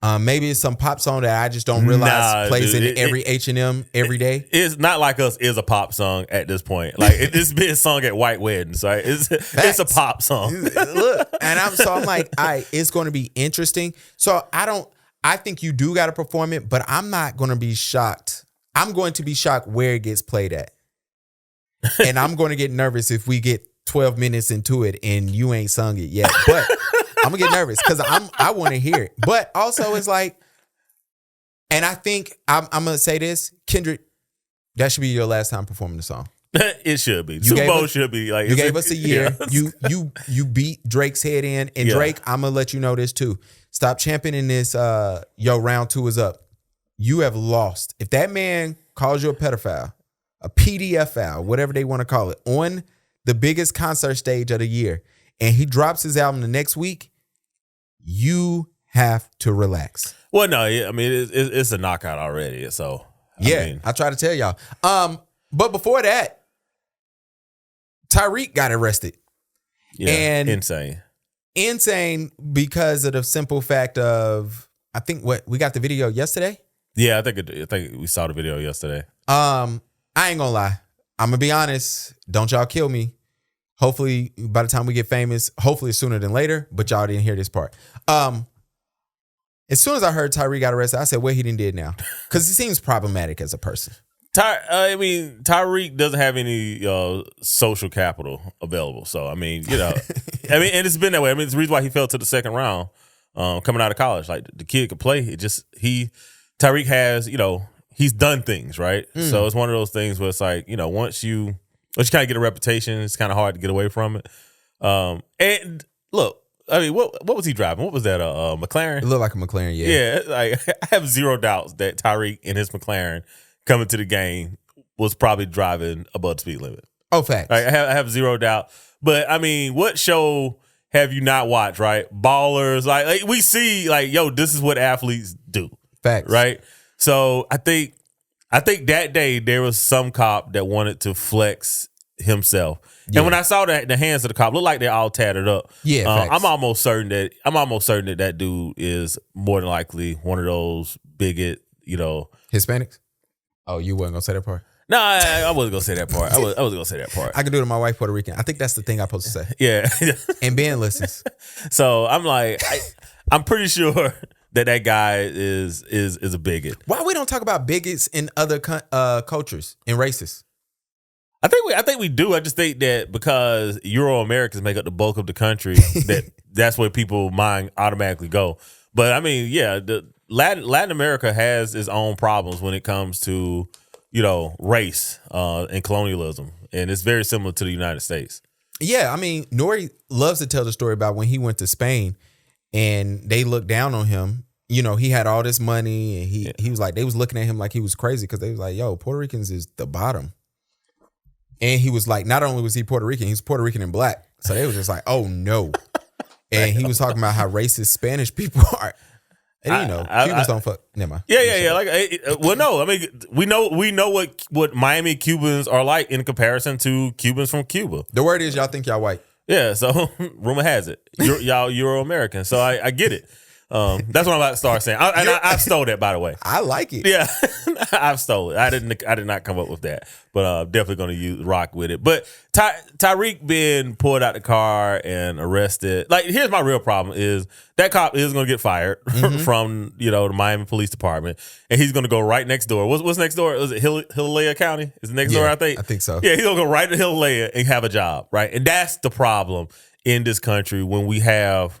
Maybe it's some pop song that I just don't realize plays in every H&M every day. It's Not Like Us is a pop song at this point. Like it's been sung at white weddings, right? It's a pop song. Look, and I'm like, it's going to be interesting. So I think you do got to perform it, but I'm not going to be shocked. I'm going to be shocked where it gets played at. And I'm going to get nervous if we get 12 minutes into it and you ain't sung it yet. But I'm gonna get nervous because I want to hear it. But also, it's like, and I think I'm gonna say this, Kendrick, that should be your last time performing the song. It should be. Super Bowl should be like you gave us a year. Yeah. You beat Drake's head in, and Drake, I'm gonna let you know this too. Stop championing this. Round 2 is up. You have lost. If that man calls you a pedophile, a PDFL, whatever they want to call it, on the biggest concert stage of the year, and he drops his album the next week, you have to relax. Well, no, I mean it's a knockout already. So I try to tell y'all. But before that, Tyreke got arrested. Yeah, and insane because of the simple fact of, I think we got the video yesterday. Yeah, I think we saw the video yesterday. I ain't gonna lie. I'm gonna be honest. Don't y'all kill me. Hopefully, by the time we get famous, hopefully sooner than later. But y'all didn't hear this part. As soon as I heard Tyreke got arrested, I said, "What he done did now?" Because he seems problematic as a person. Tyreke doesn't have any social capital available. So, I mean, and it's been that way. I mean, it's the reason why he fell to the second round coming out of college. Like, the kid could play. Tyreke has, he's done things, right? So it's one of those things where it's like, once you kind of get a reputation, it's kind of hard to get away from it. And look, I mean, what was he driving? What was that, a McLaren? It looked like a McLaren, yeah. Yeah, like, I have zero doubts that Tyreke in his McLaren coming to the game was probably driving above the speed limit. Oh, facts. Like, I have zero doubt. But, I mean, what show have you not watched, right? Ballers. Like we see, like, yo, this is what athletes do. Facts. Right? So, I think that day there was some cop that wanted to flex himself. Yeah. And when I saw that, the hands of the cop looked like they're all tattered up. Yeah, I'm almost certain that dude is more than likely one of those bigot, Hispanics? Oh, you wasn't gonna say that part? No, I wasn't gonna say that part. I was gonna say that part. I could do it to my wife, Puerto Rican. I think that's the thing I'm supposed to say. Yeah. And Ben listens. So I'm like, I'm pretty sure that guy is a bigot. Why we don't talk about bigots in other cultures and races? I think we do. I just think that because Euro Americans make up the bulk of the country, that's where people mind automatically go. But I mean, yeah, Latin America has its own problems when it comes to, race and colonialism. And it's very similar to the United States. Yeah, I mean, Nori loves to tell the story about when he went to Spain and they looked down on him. He had all this money and he was like, they was looking at him like he was crazy because they was like, yo, Puerto Ricans is the bottom. And he was like, not only was he Puerto Rican, he's Puerto Rican and black. So they was just like, oh no. And he was talking about how racist Spanish people are. And Cubans don't fuck. Never mind. Yeah. Like, well, no. I mean, we know what Miami Cubans are like in comparison to Cubans from Cuba. The word is y'all think y'all white. Yeah. So rumor has it y'all Euro American. So I get it. That's what I'm about to start saying. I stole that, by the way. I like it. Yeah, I've stole it. I did not come up with that, but I'm definitely going to rock with it. But Tyreke being pulled out the car and arrested. Like, here's my real problem: is that cop is going to get fired from the Miami Police Department, and he's going to go right next door. What's next door? Was it Hialeah County? Is it next door? I think so. Yeah, he's going to go right to Hialeah and have a job, right? And that's the problem in this country when we have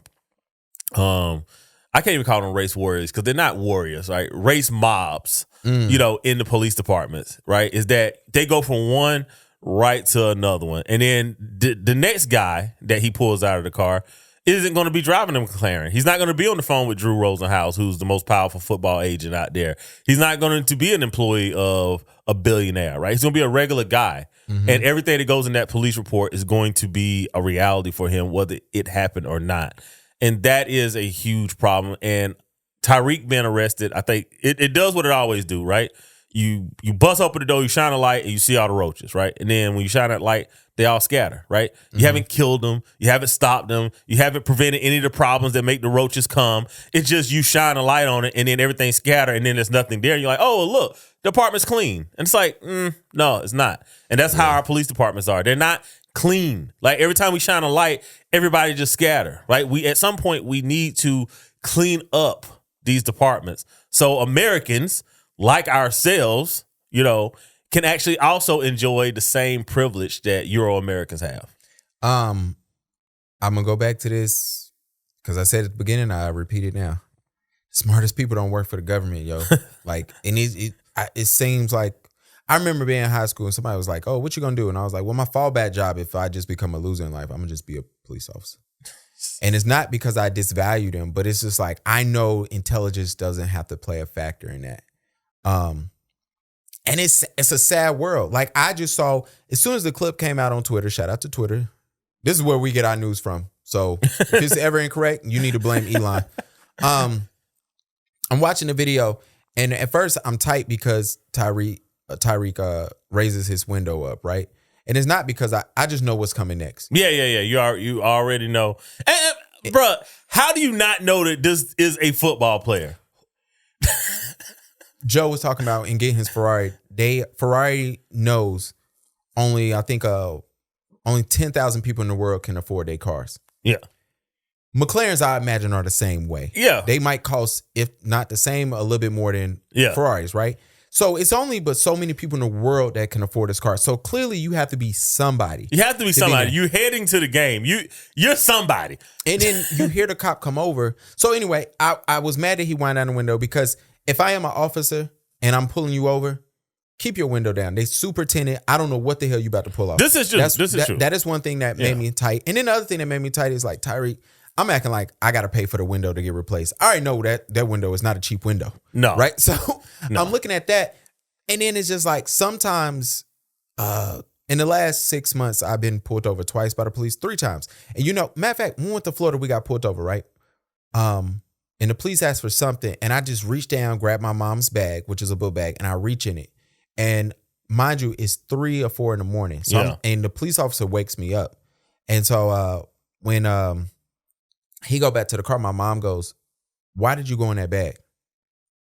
I can't even call them race warriors because they're not warriors, right? Race mobs, in the police departments, right? Is that they go from one right to another one. And then the next guy that he pulls out of the car isn't going to be driving a McLaren. He's not going to be on the phone with Drew Rosenhaus, who's the most powerful football agent out there. He's not going to be an employee of a billionaire, right? He's going to be a regular guy. And everything that goes in that police report is going to be a reality for him, whether it happened or not. And that is a huge problem. And Tyreke being arrested, I think it does what it always do, right? You bust open the door, you shine a light, and you see all the roaches, right? And then when you shine that light, they all scatter, right? You haven't killed them. You haven't stopped them. You haven't prevented any of the problems that make the roaches come. It's just you shine a light on it, and then everything scatter, and then there's nothing there. And you're like, oh, look, the apartment's clean. And it's like, no, it's not. And that's how our police departments are. They're not clean. Like, every time we shine a light, everybody just scatter, right? At some point we need to clean up these departments so Americans like ourselves, can actually also enjoy the same privilege that Euro Americans have. I'm gonna go back to this because I said at the beginning, I repeat it now. Smartest people don't work for the government, yo. Like, and it seems like, I remember being in high school and somebody was like, oh, what you gonna do? And I was like, well, my fallback job, if I just become a loser in life, I'm gonna just be a police officer. And it's not because I disvalue them, but it's just like, I know intelligence doesn't have to play a factor in that. And it's a sad world. Like, I just saw, as soon as the clip came out on Twitter, shout out to Twitter. This is where we get our news from. So if it's ever incorrect, you need to blame Elon. I'm watching the video, and at first I'm tight because Tyreke raises his window up, right? And it's not because I just know what's coming next. Yeah. You already know. And, bruh, how do you not know that this is a football player? Joe was talking about in getting his Ferrari. Ferrari knows only 10,000 people in the world can afford their cars. Yeah. McLarens, I imagine, are the same way. Yeah. They might cost, if not the same, a little bit more than Ferraris, right? So it's only but so many people in the world that can afford this car. So clearly you have to be somebody. You have to be somebody. You're heading to the game. You're somebody. And then you hear the cop come over. So anyway, I was mad that he wound down the window because if I am an officer and I'm pulling you over, keep your window down. They super tinted. I don't know what the hell you about to pull off. This is true. True. That is one thing that made me tight. And then the other thing that made me tight is like, Tyreke, I'm acting like I got to pay for the window to get replaced. I already know that window is not a cheap window. No. Right? So I'm looking at that. And then it's just like sometimes in the last 6 months, I've been pulled over twice by the police, 3 times. And matter of fact, when we went to Florida, we got pulled over, right? And the police asked for something. And I just reached down, grabbed my mom's bag, which is a book bag, and I reach in it. And mind you, it's 3 or 4 in the morning. So and the police officer wakes me up. And so when he go back to the car, my mom goes, why did you go in that bag?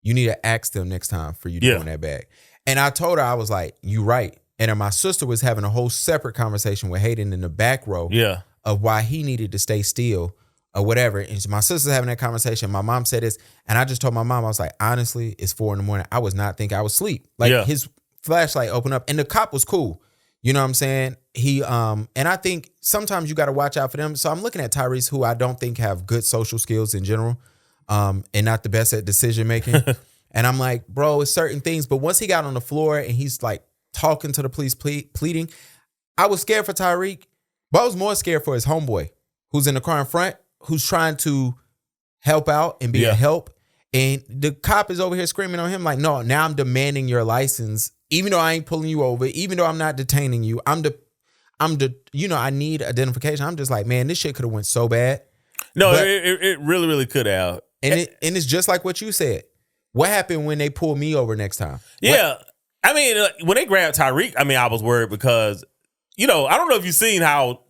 You need to ask them next time for you to go in that bag. And I told her, I was like, you right. And then my sister was having a whole separate conversation with Hayden in the back row of why he needed to stay still or whatever. And my sister's having that conversation. My mom said this. And I just told my mom, I was like, honestly, it's 4 a.m. I was not thinking I was asleep. Like his flashlight opened up and the cop was cool. You know what I'm saying? He and I think sometimes you got to watch out for them. So I'm looking at Tyrese, who I don't think have good social skills in general, and not the best at decision making. And I'm like, bro, it's certain things. But once he got on the floor and he's like talking to the police, pleading, I was scared for Tyreke, but I was more scared for his homeboy who's in the car in front, who's trying to help out and be a help. And the cop is over here screaming on him like, no, now I'm demanding your license. Even though I ain't pulling you over, even though I'm not detaining you, I need identification. I'm just like, man, this shit could have went so bad. No, but it really, really could have. And it's just like what you said. What happened when they pull me over next time? Yeah. I mean, when they grabbed Tyreke, I mean, I was worried because, I don't know if you've seen how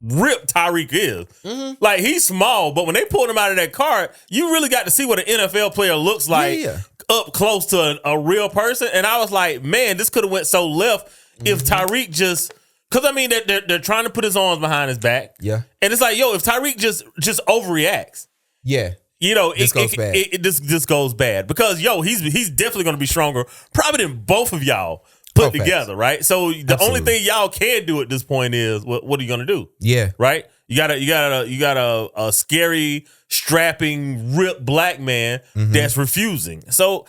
ripped Tyreke is. Mm-hmm. Like, he's small, but when they pulled him out of that car, you really got to see what an NFL player looks like up close to a real person. And I was like, man, this could have went so left if Tyreke just... Because, I mean, they're trying to put his arms behind his back. Yeah. And it's like, if Tyreke just overreacts. Yeah. This goes bad. This goes bad. Because, he's definitely going to be stronger probably than both of y'all put together, right? So the only thing y'all can do at this point is, what are you going to do? Yeah. Right? You got a scary, strapping, ripped black man that's refusing. So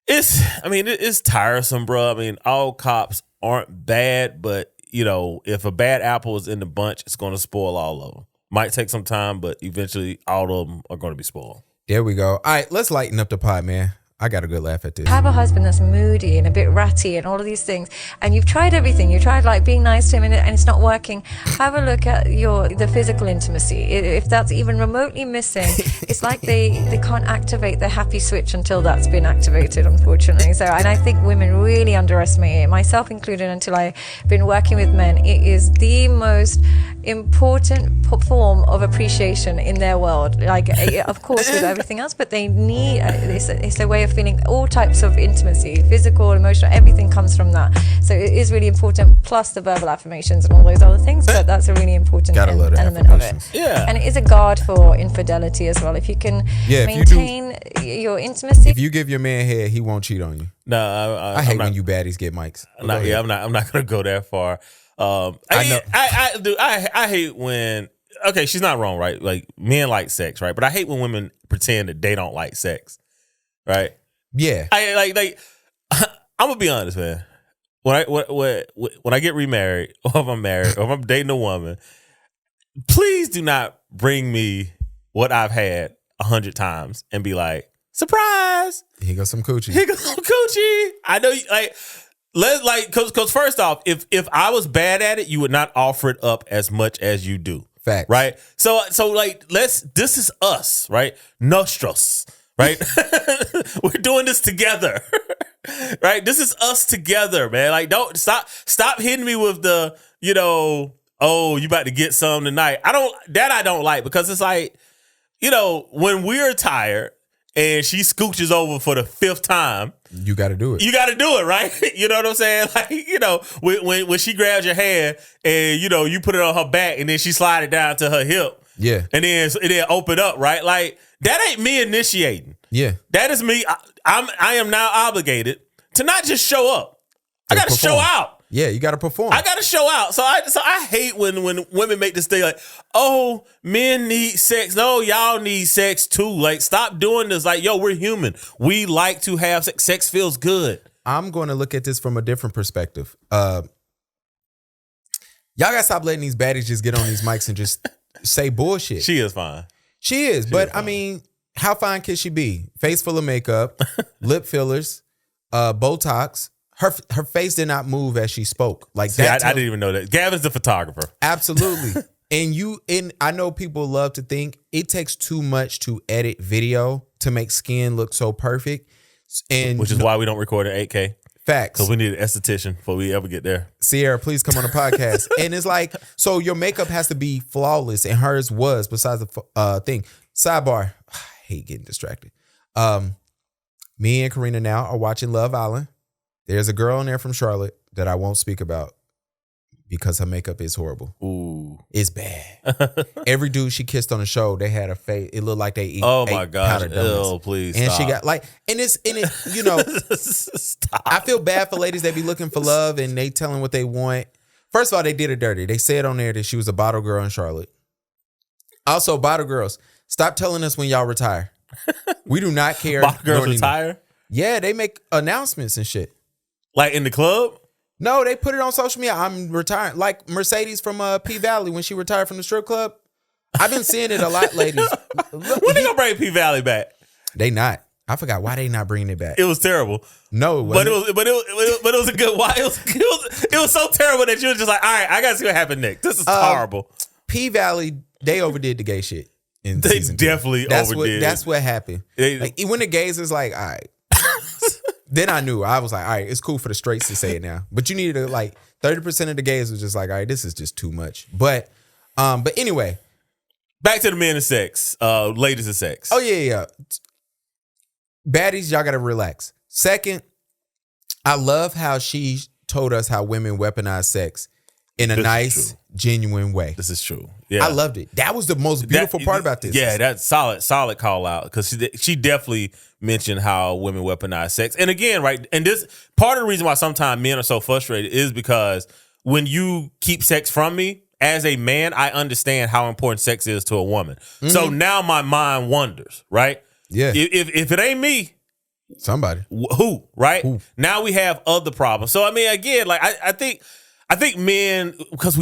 it's tiresome, bro. I mean, all cops aren't bad, but if a bad apple is in the bunch, it's going to spoil all of them. Might take some time, but eventually all of them are going to be spoiled. There we go. All right, let's lighten up the pot, man. I got a good laugh at this. Have a husband that's moody and a bit ratty and all of these things, and you've tried everything. You tried like being nice to him and it's not working. Have a look at the physical intimacy. If that's even remotely missing, it's like they can't activate the happy switch until that's been activated, unfortunately. So, and I think women really underestimate it, myself included, until I've been working with men. It is the most important form of appreciation in their world. Like, of course, with everything else, but they need it's a way of feeling all types of intimacy, physical, emotional, everything comes from that. So it is really important, plus the verbal affirmations and all those other things, but that's a really important element of it. Yeah. And it is a guard for infidelity as well. If you can maintain your intimacy. If you give your man head, he won't cheat on you. No, I hate when you baddies get mics. I'm not going to go that far. I hate when okay, she's not wrong, right? Like men like sex, right? But I hate when women pretend that they don't like sex, right? Yeah. I like I'm gonna be honest, man. When I get remarried, or if I'm married, or if I'm dating a woman, please do not bring me what I've had 100 times and be like, surprise! Here goes some coochie. Here goes some coochie. I know, because first off, if I was bad at it, you would not offer it up as much as you do. Facts. Right? So like, this is us, right? Nostros, right? We're doing this together. Right? This is us together, man. Like, don't stop hitting me with the, oh, you about to get some tonight. I don't like, because it's like, when we're tired and she scooches over for the 5th time, you got to do it. You got to do it, right? You know what I'm saying? Like, when she grabs your hand and, you put it on her back and then she slide it down to her hip. Yeah. And then open up, right? Like, that ain't me initiating. Yeah. That is me. I am now obligated to not just show up. I got to show out. Yeah, you got to perform. I got to show out. So I hate when women make this thing like, oh, men need sex. No, y'all need sex too. Like, stop doing this. Like, yo, we're human. We like to have sex. Sex feels good. I'm going to look at this from a different perspective. Y'all got to stop letting these baddies just get on these mics and just say bullshit. She is fine. She is. But I mean, how fine can she be? Face full of makeup, lip fillers, Botox. Her face did not move as she spoke. Like that. I didn't even know that. Gavin's the photographer. Absolutely. And I know people love to think it takes too much to edit video to make skin look so perfect. And which is why we don't record in 8K. Facts. Because we need an esthetician before we ever get there. Sierra, please come on the podcast. And it's like, so your makeup has to be flawless, and hers was, besides the thing. Sidebar. I hate getting distracted. Me and Karina now are watching Love Island. There's a girl in there from Charlotte that I won't speak about because her makeup is horrible. Ooh. It's bad. Every dude she kissed on the show, they had a face. It looked like they eat. Oh my gosh. powdered donuts. Ew, please. And stop. she got like, and Stop. I feel bad for ladies that be looking for love and they telling what they want. First of all, they did it dirty. They said on there that she was a bottle girl in Charlotte. Also, bottle girls, stop telling us when y'all retire. We do not care. Bottle girls retire? Yeah, they make announcements and shit. Like in the club? No, they put it on social media. I'm retiring. Like Mercedes from P Valley when she retired from the strip club. I've been seeing it a lot, ladies. When they gonna bring P Valley back? They not. I forgot why they not bringing it back. It was terrible. No, but it was a good while. It was so terrible that you was just like, all right, I gotta see what happened next. This is horrible. P Valley, they overdid the gay shit. They definitely overdid. That's what happened. Like, when the gays is like, all right. Then I knew. I was like, all right, it's cool for the straights to say it now. But you needed to, like, 30% of the gays was just like, all right, this is just too much. But anyway. Back to the men and sex. Ladies and sex. Oh, yeah. Baddies, y'all got to relax. Second, I love how she told us how women weaponize sex in a nice, genuine way. This is true. Yeah, I loved it. That was the most beautiful part about this. Yeah, that's solid call out, because she definitely mentioned how women weaponize sex. And again, right, and this part of the reason why sometimes men are so frustrated is because when you keep sex from me, as a man, I understand how important sex is to a woman. Mm-hmm. So now my mind wanders, right? Yeah. If it ain't me, somebody. Who, right? Who? Now we have other problems. So I mean, again, like I think men, because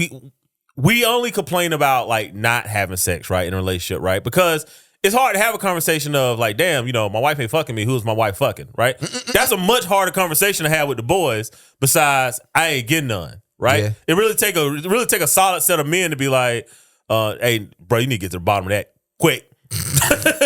we only complain about like not having sex, right, in a relationship, right? Because it's hard to have a conversation of like, damn, my wife ain't fucking me. Who's my wife fucking, right? That's a much harder conversation to have with the boys. Besides, I ain't getting none, right? Yeah. It really take a solid set of men to be like, hey, bro, you need to get to the bottom of that quick.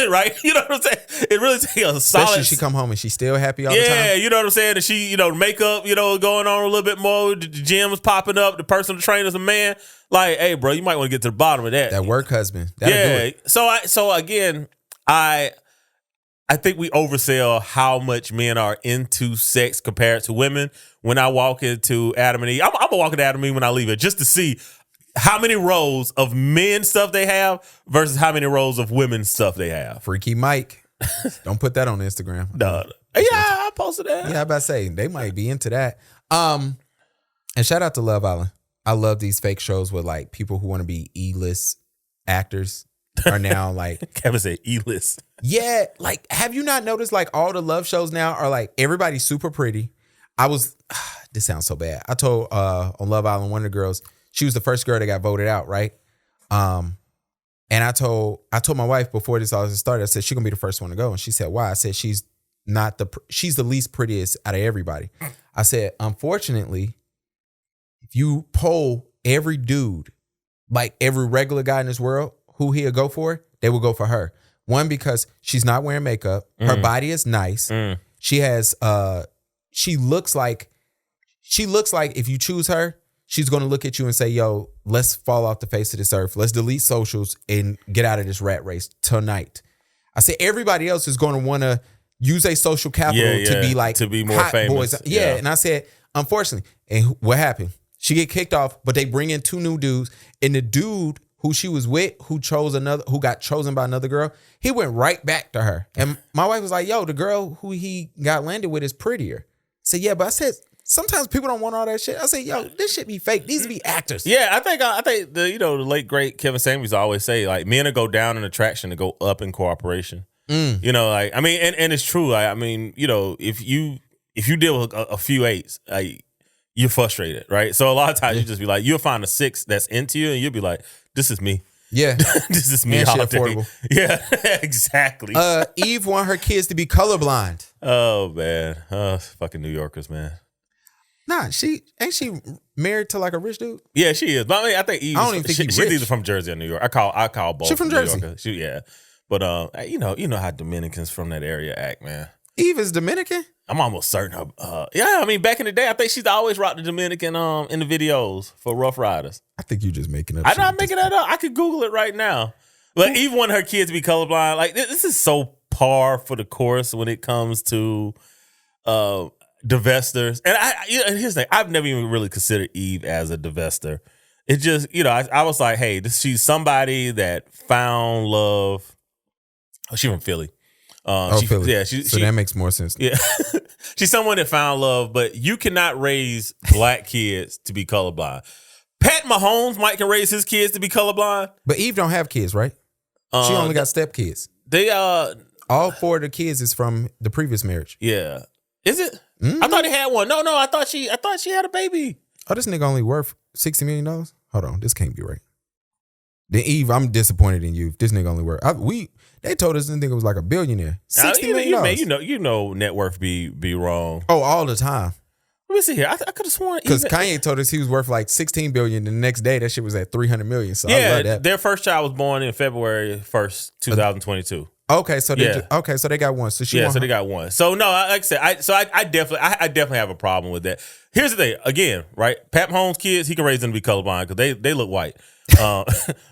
Right? You know what I'm saying? It really takes a solid. Especially she come home and she's still happy all the time. Yeah, you know what I'm saying? And she, makeup, going on a little bit more. The gym was popping up. The personal trainer's a man. Like, hey, bro, you might want to get to the bottom of that. That work husband. That'll do it. So again, I think we oversell how much men are into sex compared to women. When I walk into Adam and Eve, I'm gonna walk into Adam and Eve when I leave it just to see how many rows of men stuff they have versus how many rows of women stuff they have. Freaky Mike. Don't put that on Instagram. No. Yeah, I posted that. Yeah, I about to say they might be into that. And shout out to Love Island. I love these fake shows with like people who want to be E-list actors are now like Kevin said E-list. Yeah, like have you not noticed like all the love shows now are like everybody's super pretty. This sounds so bad. I told on Love Island, one of the girls, she was the first girl that got voted out, right? And I told my wife before this all started, I said she's gonna be the first one to go, and she said why? I said she's the least prettiest out of everybody. I said unfortunately, if you poll every dude, like every regular guy in this world, who he'll go for, they will go for her. One, because she's not wearing makeup. Her body is nice. She has she looks like if you choose her, she's going to look at you and say, yo, let's fall off the face of this earth. Let's delete socials and get out of this rat race tonight. I said everybody else is going to want to use a social capital to be like to be more hot famous. boys. Yeah. And I said, unfortunately, and what happened? She get kicked off, but they bring in 2 new dudes, and the dude who she was with, who got chosen by another girl, he went right back to her. And my wife was like, yo, the girl who he got landed with is prettier. I said, yeah, but I said, sometimes people don't want all that shit. I said, yo, this shit be fake. These be actors. Yeah, I think the the late great Kevin Samuels always say like men will go down in attraction to go up in cooperation. You know, like I mean, and it's true. Like, I mean, if you deal with a few 8s, like you're frustrated, right? So a lot of times you just be like, you'll find a 6 that's into you, and you'll be like, this is me. Yeah. This is me. And all shit day. affordable. Yeah, exactly. Eve want her kids to be colorblind. Oh man, fucking New Yorkers, man. Nah, she married to like a rich dude? Yeah, she is. But I mean, I think Eve. I don't even think she's rich. either from Jersey or New York. I call both. She from New Jersey. Yorkers. Yeah, but you know how Dominicans from that area act, man. Eve is Dominican? I'm almost certain. Yeah, I mean, back in the day, I think she's always rocked the Dominican in the videos for Rough Riders. I think you're just making up I'm shit not at making this that up. I could Google it right now. But Eve wanted her kids to be colorblind. Like this is so par for the course when it comes to divestors. And here's the thing: I've never even really considered Eve as a divestor. It just I was like, hey, she's somebody that found love. Oh, she's from Philly. Philly. Yeah, so that makes more sense. Yeah, she's someone that found love, but you cannot raise black kids to be colorblind. Pat Mahomes might can raise his kids to be colorblind, But Eve don't have kids, right? She only got step kids. They All 4 of the kids is from the previous marriage. yeah. Is it? Mm-hmm. I thought he had one. No, I thought she had a baby. Oh, this nigga only worth $60 million? Hold on, this can't be right. Then Eve, I'm disappointed in you. This nigga only worth. They told us this nigga was like a billionaire. $60 million. You know, net worth be wrong. Oh, all the time. Let me see here. I could have sworn Because Kanye told us he was worth like $16 billion. The next day, that shit was at $300 million. So I love that. Their first child was born in February 1st, 2022. Okay, so they got one. So they got one. So no, like I said, I definitely have a problem with that. Here's the thing, again, right? Pat Mahomes' kids, he can raise them to be colorblind because they look white.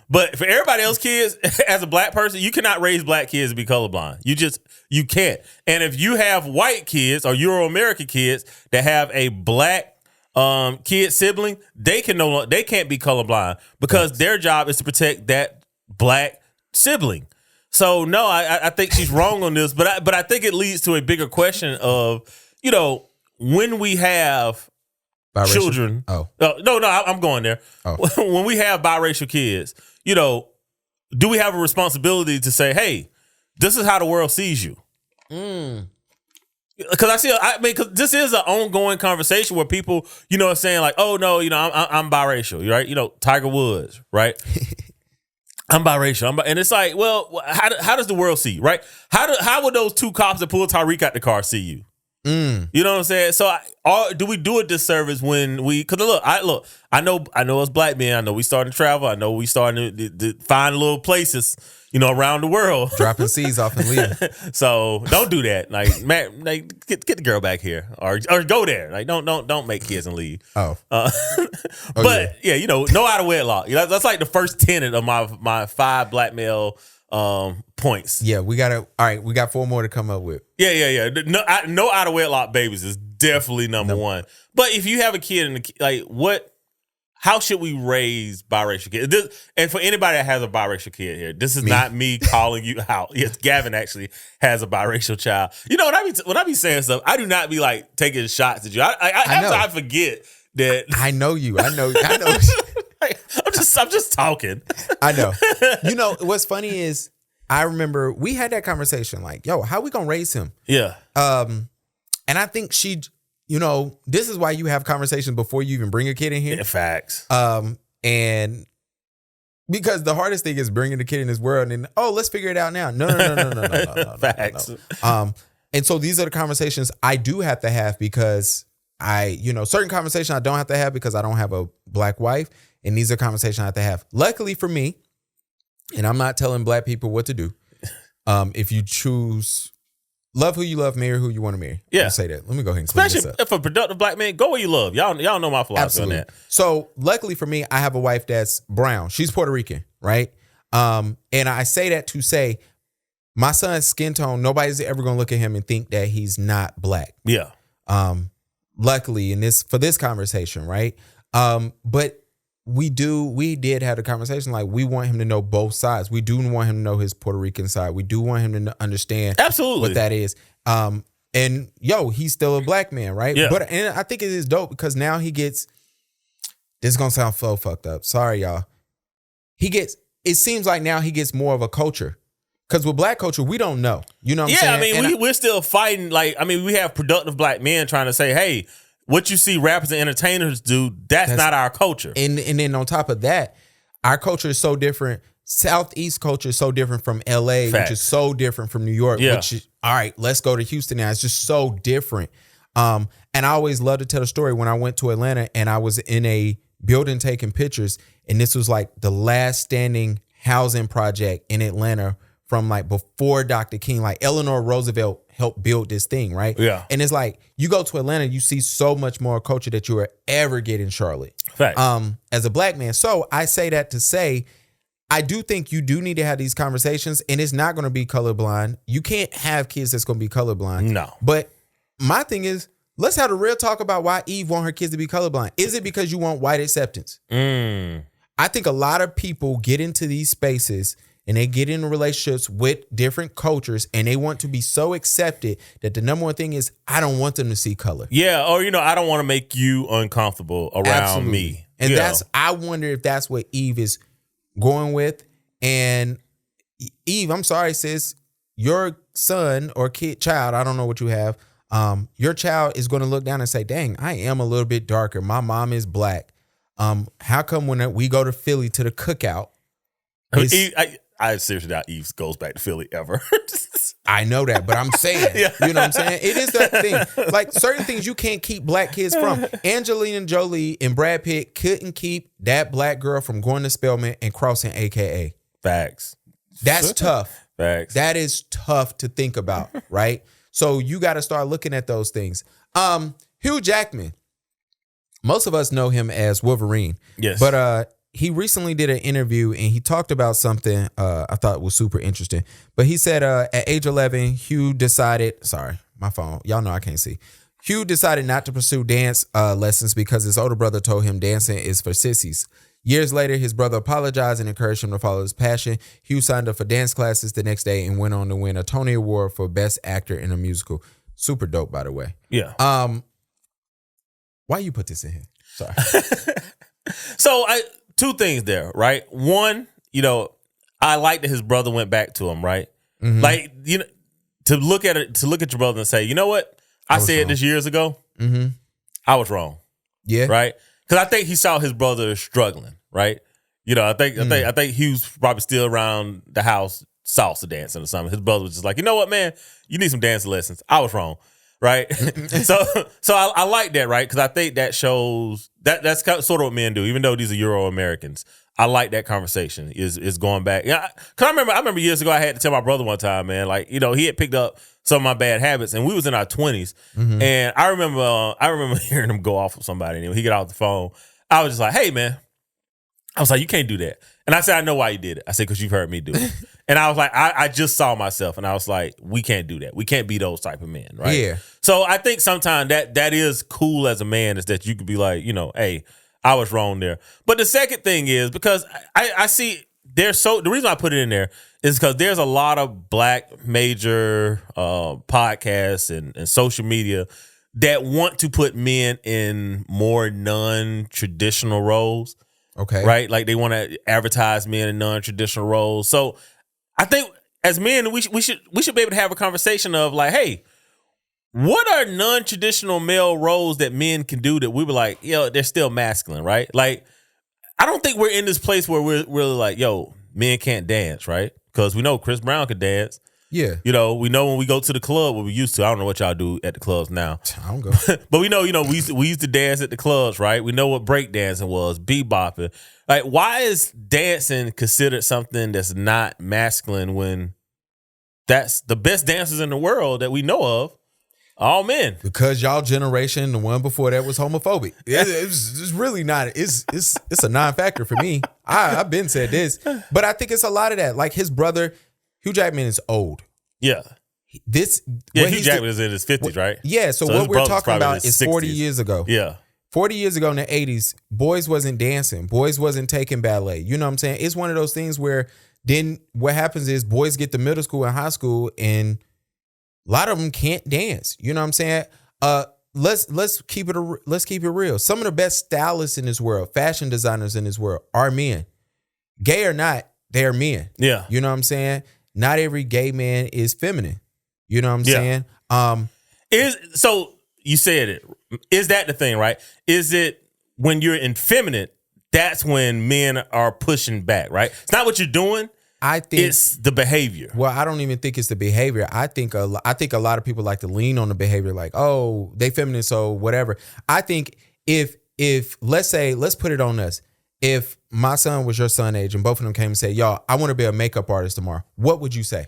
But for everybody else kids, as a black person, you cannot raise black kids to be colorblind. You can't. And if you have white kids or Euro-American kids that have a black kid sibling, they can't be colorblind because their job is to protect that black sibling. So no, I think she's wrong on this, but I think it leads to a bigger question of, when we have biracial children. Oh. No, I'm going there. Oh. When we have biracial kids, do we have a responsibility to say, hey, this is how the world sees you? Because because this is an ongoing conversation where people, are saying like, oh no, I'm biracial, right? Tiger Woods, right? I'm biracial, and it's like, well, how does the world see you, right? How would those 2 cops that pulled Tyreke out the car see you? You know what I'm saying? So, do we do a disservice when we? Because I know as black men, I know we starting to travel. I know we starting to find little places, around the world, dropping C's off and leaving. So don't do that. Like, man, get the girl back here, or go there. Like, don't make kids and leave. Oh, but yeah, no out of wedlock. That's like the first tenet of my 5 black male points. Yeah, we got 4 more to come up with. Yeah. No out of wedlock babies is definitely number 1. But if you have a kid how should we raise biracial kids? And for anybody that has a biracial kid here, this is not me calling you out. Yes, Gavin actually has a biracial child. When I be saying stuff, I do not be like taking shots at you. I forget that. I know you. I know. I'm just just talking. I know. You know, what's funny is I remember we had that conversation like, yo, how we going to raise him? Yeah. And I think she, you know, this is why you have conversations before you even bring a kid in here. Yeah, facts. And because the hardest thing is bringing the kid in this world and, let's figure it out now. No. Facts. And so these are the conversations I do have to have because certain conversations I don't have to have because I don't have a black wife. And these are conversations I have to have. Luckily for me, and I'm not telling black people what to do. If you choose, love who you love, marry who you want to marry. Yeah. I'll say that. Let me go ahead and clean Especially this up. if a productive black man, go where you love. Y'all know my philosophy Absolutely. on that. So luckily for me, I have a wife that's brown. She's Puerto Rican, right? And I say that to say my son's skin tone, nobody's ever going to look at him and think that he's not black. Yeah. Luckily for this conversation, right? But we did have a conversation like we want him to know both sides. We do want him to know his Puerto Rican side. We do want him to understand Absolutely what that is. And he's still a black man, right? Yeah. And I think it is dope because now he gets, this is going to sound so fucked up. Sorry, y'all. It seems like now he gets more of a culture. Because with black culture, we don't know. You know what I'm saying? Yeah, I mean, we're still fighting. We have productive black men trying to say, hey, what you see rappers and entertainers do, that's not our culture. And then on top of that, our culture is so different. Southeast culture is so different from LA, Facts. which is so different from New York. Yeah. Which is, all right, let's go to Houston now. It's just so different. And I always love to tell the story when I went to Atlanta and I was in a building taking pictures. And this was like the last standing housing project in Atlanta from like before Dr. King, like Eleanor Roosevelt helped build this thing, right? Yeah. And it's like you go to Atlanta, you see so much more culture that you will ever get in Charlotte. Facts. As a black man. So I say that to say, I do think you do need to have these conversations, and it's not going to be colorblind. You can't have kids that's going to be colorblind. No. But my thing is, let's have a real talk about why Eve want her kids to be colorblind. Is it because you want white acceptance? I think a lot of people get into these spaces and they get into relationships with different cultures and they want to be so accepted that the number one thing is, I don't want them to see color. Yeah, or, I don't want to make you uncomfortable around Absolutely. me. And I wonder if that's what Eve is going with. And Eve, I'm sorry, sis, your son or child, I don't know what you have. Your child is going to look down and say, dang, I am a little bit darker. My mom is black. How come when we go to Philly to the cookout? I seriously doubt Eve goes back to Philly ever. I know that, but I'm saying, Yeah. You know what I'm saying? It is that thing. Like certain things you can't keep black kids from. Angelina Jolie and Brad Pitt couldn't keep that black girl from going to Spelman and crossing AKA. Facts. That's tough. Facts. That is tough to think about, right? So you got to start looking at those things. Hugh Jackman. Most of us know him as Wolverine. Yes. But he recently did an interview and he talked about something I thought was super interesting. But he said at age 11, Hugh decided, sorry, my phone. Y'all know I can't see. Hugh decided not to pursue dance lessons because his older brother told him dancing is for sissies. Years later, his brother apologized and encouraged him to follow his passion. Hugh signed up for dance classes the next day and went on to win a Tony Award for Best Actor in a Musical. Super dope, by the way. Yeah. Why you put this in here? Sorry. So two things there, right? One, I like that his brother went back to him, right? Mm-hmm. Like, to look at your brother and say, you know what? I said wrong. this years ago. Mm-hmm. I was wrong. Yeah. Right? Because I think he saw his brother struggling, right? I think he was probably still around the house salsa dancing or something. His brother was just like, you know what, man? You need some dance lessons. I was wrong. Right. so I like that, right? Because I think that shows that's sort of what men do, even though these are Euro Americans. I like that conversation is going back. Yeah. Cause I remember years ago, I had to tell my brother one time, man, like, he had picked up some of my bad habits and we was in our 20s. Mm-hmm. And I remember hearing him go off with somebody and he get off the phone. I was just like, hey, man. I was like, you can't do that. And I said, I know why you did it. I said, because you've heard me do it. And I was like, I just saw myself and I was like, we can't do that. We can't be those type of men, right? Yeah. So I think sometimes that is cool as a man, is that you could be like, hey, I was wrong there. But the second thing is, because I see the reason I put it in there is because there's a lot of black major podcasts and social media that want to put men in more non-traditional roles. Okay. Right? Like they want to advertise men in non-traditional roles. So I think as men, we should be able to have a conversation of like, hey, what are non-traditional male roles that men can do that we were like, they're still masculine, right? Like, I don't think we're in this place where we're really like, men can't dance, right? Because we know Chris Brown could dance. Yeah. We know when we go to the club, what we used to. I don't know what y'all do at the clubs now. I don't go. But we know, we used to dance at the clubs, right? We know what breakdancing was, bebopping. Like, why is dancing considered something that's not masculine when that's the best dancers in the world that we know of? All men. Because y'all generation, the one before that was homophobic. It's really not. It's a non-factor for me. I've been said this, but I think it's a lot of that. Like his brother, Hugh Jackman, is old. Yeah. Hugh Jackman is in his 50s, right? Yeah. So what we're talking about is 40 years ago. Yeah. 40 years ago in the 80s, boys wasn't dancing. Boys wasn't taking ballet. You know what I'm saying? It's one of those things where then what happens is boys get to middle school and high school and a lot of them can't dance. You know what I'm saying? Let's keep it real. Some of the best stylists in this world, fashion designers in this world, are men. Gay or not, they're men. Yeah. You know what I'm saying? Not every gay man is feminine. You know what I'm saying? So you said it. Is that the thing, right? Is it when you're effeminate, that's when men are pushing back, right? It's not what you're doing. I think it's the behavior. Well, I don't even think it's the behavior. I think a lot of people like to lean on the behavior, like, oh, they feminine, so whatever. I think if let's put it on us. If my son was your son age and both of them came and said, y'all, I want to be a makeup artist tomorrow, what would you say?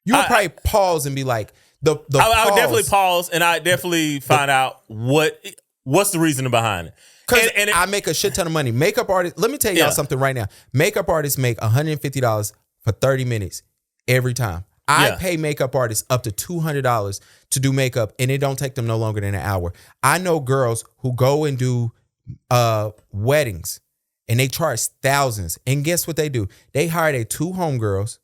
You would probably pause and be like, I would definitely pause and I definitely find out what's the reason behind it. Because I make a shit ton of money. Makeup artists, let me tell y'all something right now. Makeup artists make $150 for 30 minutes every time. I pay makeup artists up to $200 to do makeup, and it don't take them no longer than an hour. I know girls who go and do weddings, and they charge thousands. And guess what they do? They hire their 2 homegirls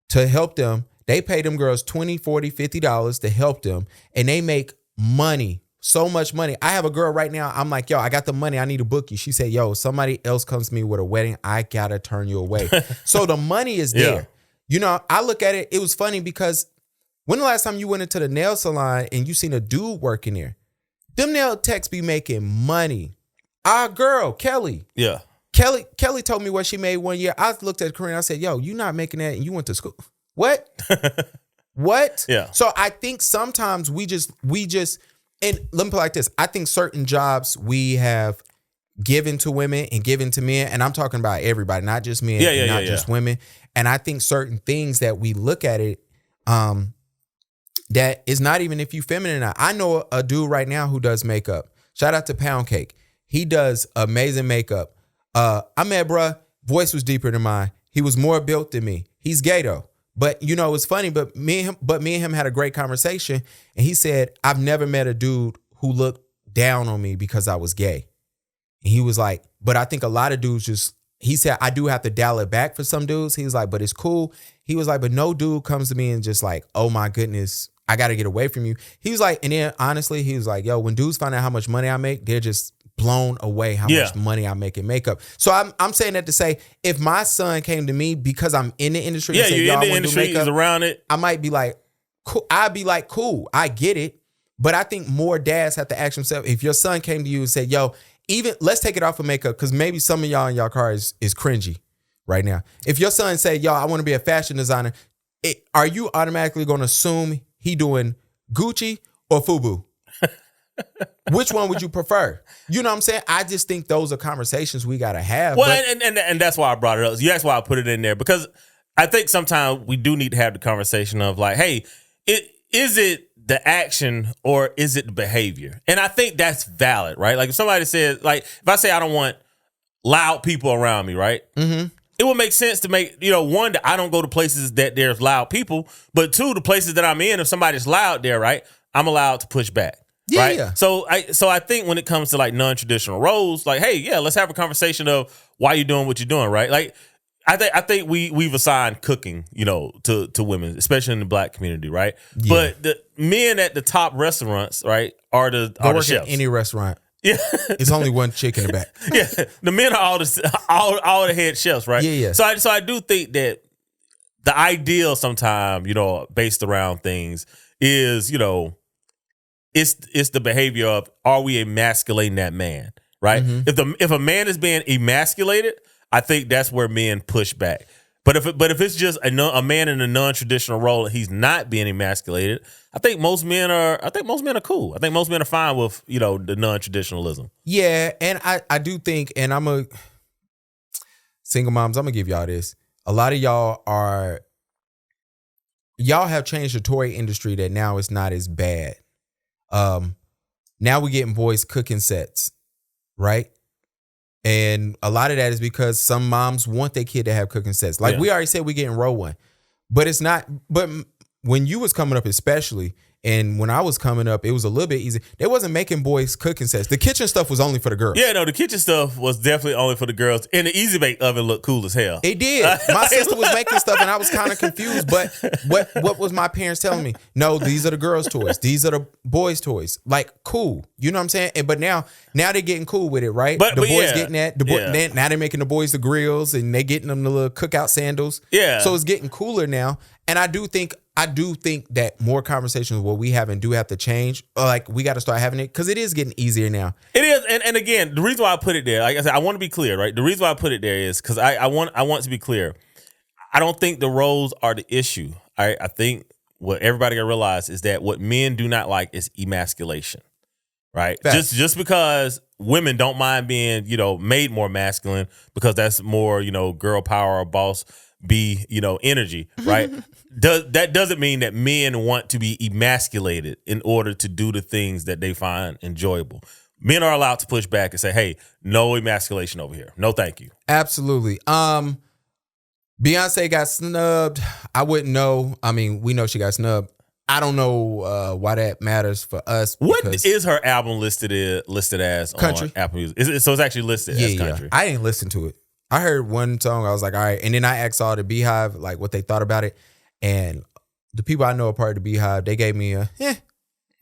to help them. They pay them girls $20, $40, $50 to help them, and they make money. So much money. I have a girl right now. I'm like, I got the money. I need to book you. She said, somebody else comes to me with a wedding. I gotta turn you away. So the money is there. I look at it. It was funny because when the last time you went into the nail salon and you seen a dude working there? Them nail techs be making money. Our girl, Kelly. Yeah. Kelly told me what she made one year. I looked at Corinne. I said, you not making that and you went to school. What? What? Yeah. So I think sometimes we just and let me put it like this. I think certain jobs we have given to women and given to men, and I'm talking about everybody, not just men, not just women. And I think certain things that we look at it, that is not even if you feminine or not. I know a dude right now who does makeup. Shout out to Pound Cake. He does amazing makeup. I met bruh, voice was deeper than mine. He was more built than me. He's gay though. But it's funny, but me and him had a great conversation, and he said, I've never met a dude who looked down on me because I was gay. And he was like, but I think a lot of dudes he said, I do have to dial it back for some dudes. He was like, but it's cool. He was like, but no dude comes to me and just like, oh my goodness, I got to get away from you. He was like, and then honestly, he was like, when dudes find out how much money I make, they're just blown away how much money I make in makeup. So I'm saying that to say, if my son came to me because I'm in the industry, and said, you're in the I industry, do makeup, he's around it. I might be like, cool. I'd be like, cool, I get it. But I think more dads have to ask themselves, if your son came to you and said, even let's take it off of makeup, because maybe some of y'all in y'all car is cringy right now. If your son say, I want to be a fashion designer, are you automatically going to assume he doing Gucci or FUBU? Which one would you prefer? You know what I'm saying? I just think those are conversations we got to have. Well, and that's why I brought it up. That's why I put it in there, because I think sometimes we do need to have the conversation of like, hey, is it the action or is it the behavior? And I think that's valid, right? Like if somebody says, like if I say I don't want loud people around me, right? Mm-hmm. It would make sense to make, one, that I don't go to places that there's loud people, but 2, the places that I'm in, if somebody's loud there, right, I'm allowed to push back. Yeah, right? yeah. So I think when it comes to like non-traditional roles, like, hey, let's have a conversation of why you're doing what you're doing, right? Like, I think we've assigned cooking, to women, especially in the Black community, right? Yeah. But the men at the top restaurants, right, are the chefs. Any restaurant. Yeah. It's only one chick in the back. Yeah, the men are all the head chefs, right? Yeah. So I do think that the ideal sometimes, based around things is, it's the behavior of, are we emasculating that man, right? Mm-hmm. If a man is being emasculated, I think that's where men push back. But if it's just a man in a non-traditional role and he's not being emasculated, I think most men are cool. I think most men are fine with, the non-traditionalism. Yeah, and I do think, and I'm a single moms, I'm gonna give y'all this. A lot of y'all have changed the toy industry that now it's not as bad. Now we're getting boys cooking sets, right? And a lot of that is because some moms want their kid to have cooking sets. Like we already said, we're getting row one, but it's not. But when you was coming up, especially, and when I was coming up, it was a little bit easy. They wasn't making boys cooking sets. The kitchen stuff was only for the girls. Yeah, no, the kitchen stuff was definitely only for the girls. And the Easy Bake Oven looked cool as hell. It did. My sister was making stuff, and I was kind of confused. But what was my parents telling me? No, these are the girls' toys. These are the boys' toys. Like, cool. You know what I'm saying? But now they're getting cool with it, right? The boys getting that. Now they're making the boys the grills, and they getting them the little cookout sandals. Yeah. So it's getting cooler now. And I do think that more conversations what we have and do have to change. Like, we got to start having it because it is getting easier now. It is, and again, the reason why I put it there, like I said, I want to be clear, right? The reason why I put it there is because I want to be clear. I don't think the roles are the issue. I think what everybody got to realize is that what men do not like is emasculation, right? Facts. Just because women don't mind being, made more masculine because that's more, girl power or boss be, energy, right? That doesn't mean that men want to be emasculated in order to do the things that they find enjoyable. Men are allowed to push back and say, hey, no emasculation over here. No, thank you. Absolutely. Beyonce got snubbed. I wouldn't know. I mean, we know she got snubbed. I don't know why that matters for us. What is her album listed as country on Apple Music? So it's actually listed as country. Yeah. I didn't listen to it. I heard one song. I was like, all right. And then I asked all the Beehive like what they thought about it. And the people I know are part of the Beehive, they gave me a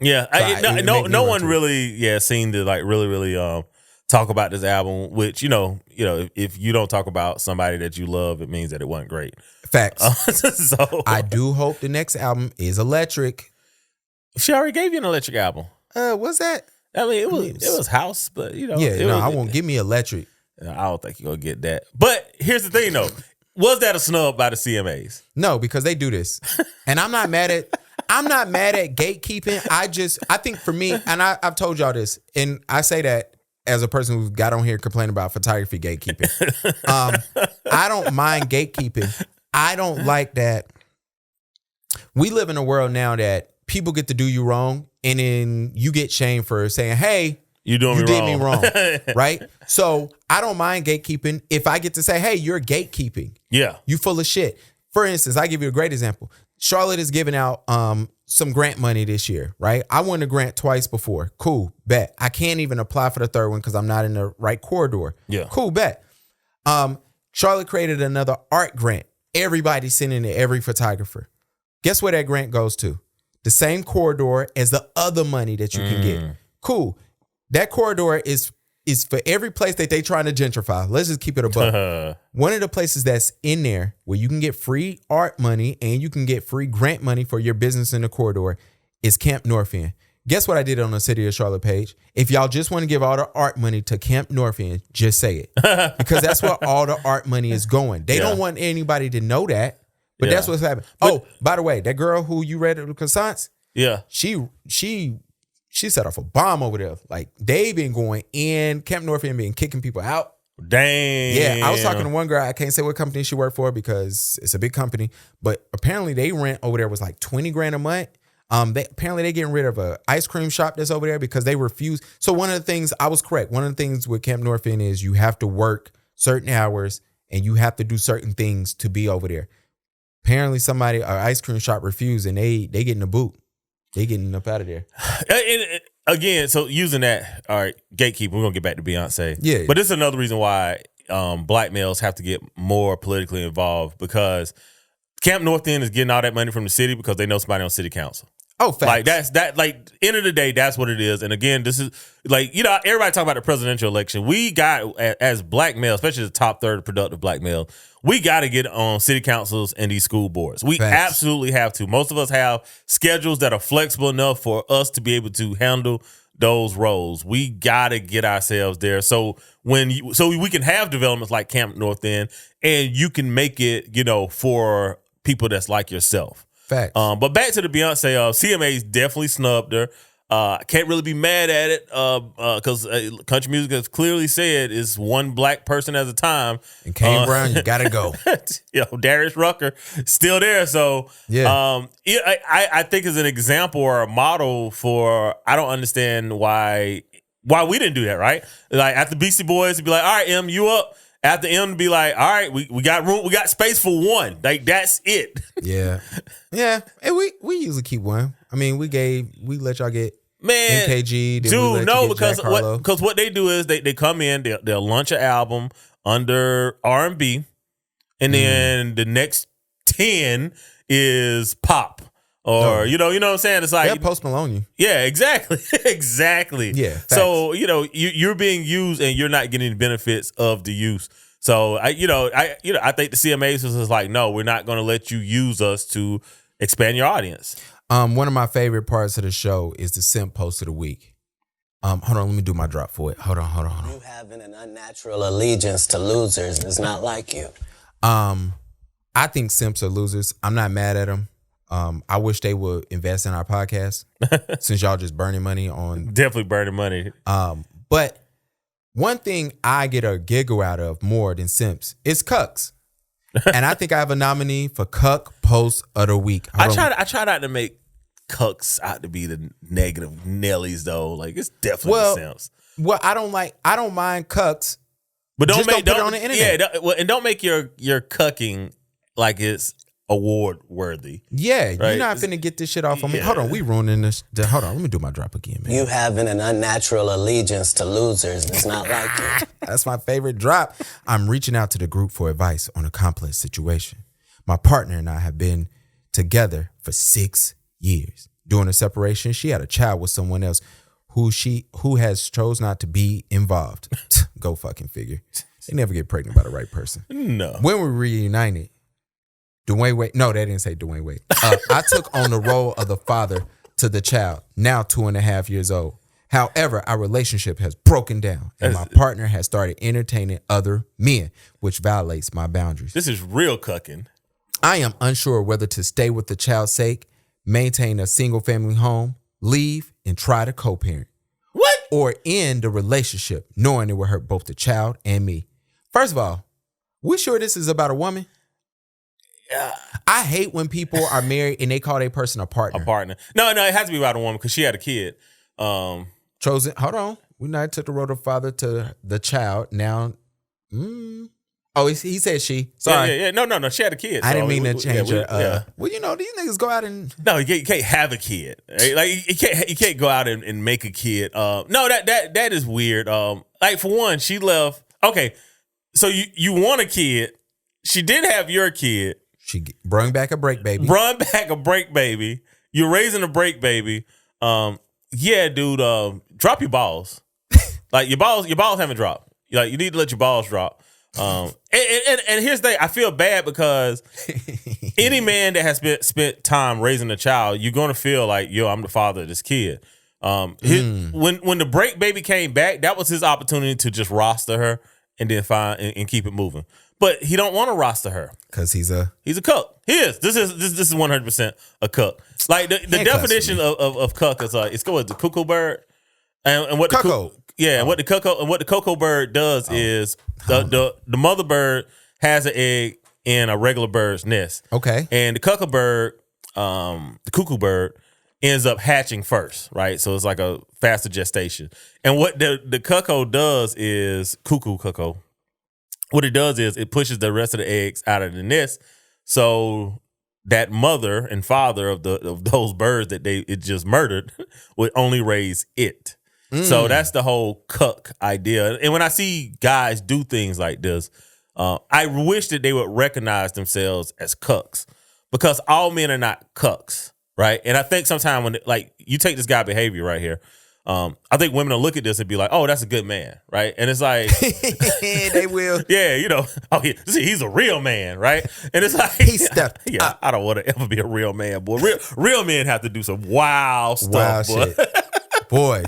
Yeah. So no one really seemed to like really talk about this album, which, if you don't talk about somebody that you love, it means that it wasn't great. Facts. So I do hope the next album is electric. She already gave you an electric album. What's that? I mean, it was house, but I won't give me electric. I don't think you're gonna get that. But here's the thing, though. Was that a snub by the CMAs? No, because they do this. And I'm not mad at gatekeeping. I think for me, and I've told y'all this, and I say that as a person who got on here complaining about photography gatekeeping. I don't mind gatekeeping. I don't like that. We live in a world now that people get to do you wrong, and then you get shamed for saying, hey, you did me wrong, right? So I don't mind gatekeeping if I get to say, hey, you're gatekeeping. Yeah. You full of shit. For instance, I give you a great example. Charlotte is giving out some grant money this year, right? I won a grant twice before. Cool, bet. I can't even apply for the third one because I'm not in the right corridor. Yeah. Cool, bet. Charlotte created another art grant. Everybody's sending it, every photographer. Guess where that grant goes to? The same corridor as the other money that you can get. Cool. That corridor is for every place that they trying to gentrify. Let's just keep it above. One of the places that's in there where you can get free art money and you can get free grant money for your business in the corridor is Camp North End. Guess what I did on the City of Charlotte page? If y'all just want to give all the art money to Camp North End, just say it. Because that's where all the art money is going. They don't want anybody to know that, but that's what's happening. Oh, by the way, that girl who you read at the croissants, she set off a bomb over there. Like, they been going in. Camp North End been kicking people out. Dang. Yeah, I was talking to one girl. I can't say what company she worked for because it's a big company. But apparently they rent over there was like $20,000 a month. They getting rid of a ice cream shop that's over there because they refuse. So one of the things, I was correct. One of the things with Camp North End is you have to work certain hours and you have to do certain things to be over there. Apparently an ice cream shop refused and they getting a boot. They getting up out of there. And again, so using that, all right, gatekeeper, we're going to get back to Beyonce. Yeah. But this is another reason why black males have to get more politically involved because Camp North End is getting all that money from the city because they know somebody on city council. Oh, facts. Like end of the day, that's what it is. And again, this is like, everybody talk about the presidential election. We got, as black males, especially the top third of productive black male, we got to get on city councils and these school boards. We absolutely have to. Most of us have schedules that are flexible enough for us to be able to handle those roles. We got to get ourselves there. So we can have developments like Camp North End, and you can make it, for people that's like yourself. Facts. But back to the Beyonce, CMA's definitely snubbed her. Can't really be mad at it because country music has clearly said is one black person at a time. And Kane Brown, you gotta go. Darius Rucker still there. So I think is an example or a model for. I don't understand why we didn't do that, right? Like after Beastie Boys, to be like, all right, M, you up. After M, to be like, all right, we got room, we got space for one. Like that's it. Yeah. And we usually keep one. I mean, we let y'all get MKG. Dude, no, because what they do is they come in, they'll launch an album under R&B, and then the next 10 is pop. Or you know what I'm saying? It's like Post Malone. Yeah, exactly. Exactly. Yeah. Facts. So, you're being used and you're not getting the benefits of the use. So I think the CMAs was like, no, we're not going to let you use us to expand your audience. One of my favorite parts of the show is the simp post of the week. Hold on, let me do my drop for it. Hold on. You having an unnatural allegiance to losers is not like you. I think simps are losers. I'm not mad at them. I wish they would invest in our podcast since y'all just burning money on. Definitely burning money. But one thing I get a giggle out of more than simps is cucks. And I think I have a nominee for Cuck Post of the Week. I try not to make cucks out to be the negative Nellies though. Like it's definitely the simps. Well, I don't mind cucks. But don't put it on the internet. Yeah, and don't make your cucking like it's award worthy. Yeah, right? You're not finna get this shit off on me. Hold on, we ruining this. Hold on, let me do my drop again, man. You having an unnatural allegiance to losers is not like you. That's my favorite drop. I'm reaching out to the group for advice on a complex situation. My partner and I have been together for 6 years. During the separation, she had a child with someone else who has chose not to be involved. Go fucking figure. They never get pregnant by the right person. No. When we reunited, Dwayne Wade. No, they didn't say Dwayne Wade. I took on the role of the father to the child, now 2.5 years old. However, our relationship has broken down, and my partner has started entertaining other men, which violates my boundaries. This is real cucking. I am unsure whether to stay with the child's sake, maintain a single-family home, leave, and try to co-parent. What? Or end the relationship, knowing it will hurt both the child and me. First of all, we sure this is about a woman? I hate when people are married and they call their person a partner. A partner. No, it has to be about a woman because she had a kid. Chosen. Hold on. We now took the road of father to the child. Now, oh, he said she. Sorry. Yeah. No. She had a kid. I didn't mean to change her. Well, these niggas go out and no, you can't have a kid. Right? Like you can't go out and make a kid. No, that is weird. Like for one, she left. Okay, so you want a kid. She did have your kid. She brought back a break baby. You're raising a break baby. Yeah, dude. Drop your balls. Like your balls haven't dropped. Like you need to let your balls drop. And here's the thing. I feel bad because any man that has spent time raising a child, you're gonna feel like, yo, I'm the father of this kid. When the break baby came back, that was his opportunity to just roster her and then find and keep it moving. But he don't want to roster her because he's a cuck. He is. This is 100% a cuck. Like the definition of cuck is it's go with the cuckoo bird and what cuckoo. What the cocoa bird does is the mother bird has an egg in a regular bird's nest. Okay, and the cuckoo bird, the cuckoo bird, ends up hatching first, right? So it's like a faster gestation. And what the cuckoo does is cuckoo. What it does is it pushes the rest of the eggs out of the nest, so that mother and father of those birds that it just murdered would only raise it. So that's the whole cuck idea. And when I see guys do things like this, I wish that they would recognize themselves as cucks, because all men are not cucks, right? And I think sometimes when like you take this guy behavior right here, I think women will look at this and be like, "Oh, that's a good man," right? And it's like they will. Yeah, oh, he's a real man, right? And it's like He stepped up. I don't want to ever be a real man, boy. Real men have to do some wild stuff, boy. Shit. Boy.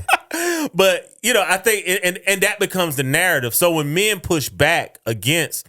But I think and that becomes the narrative. So when men push back against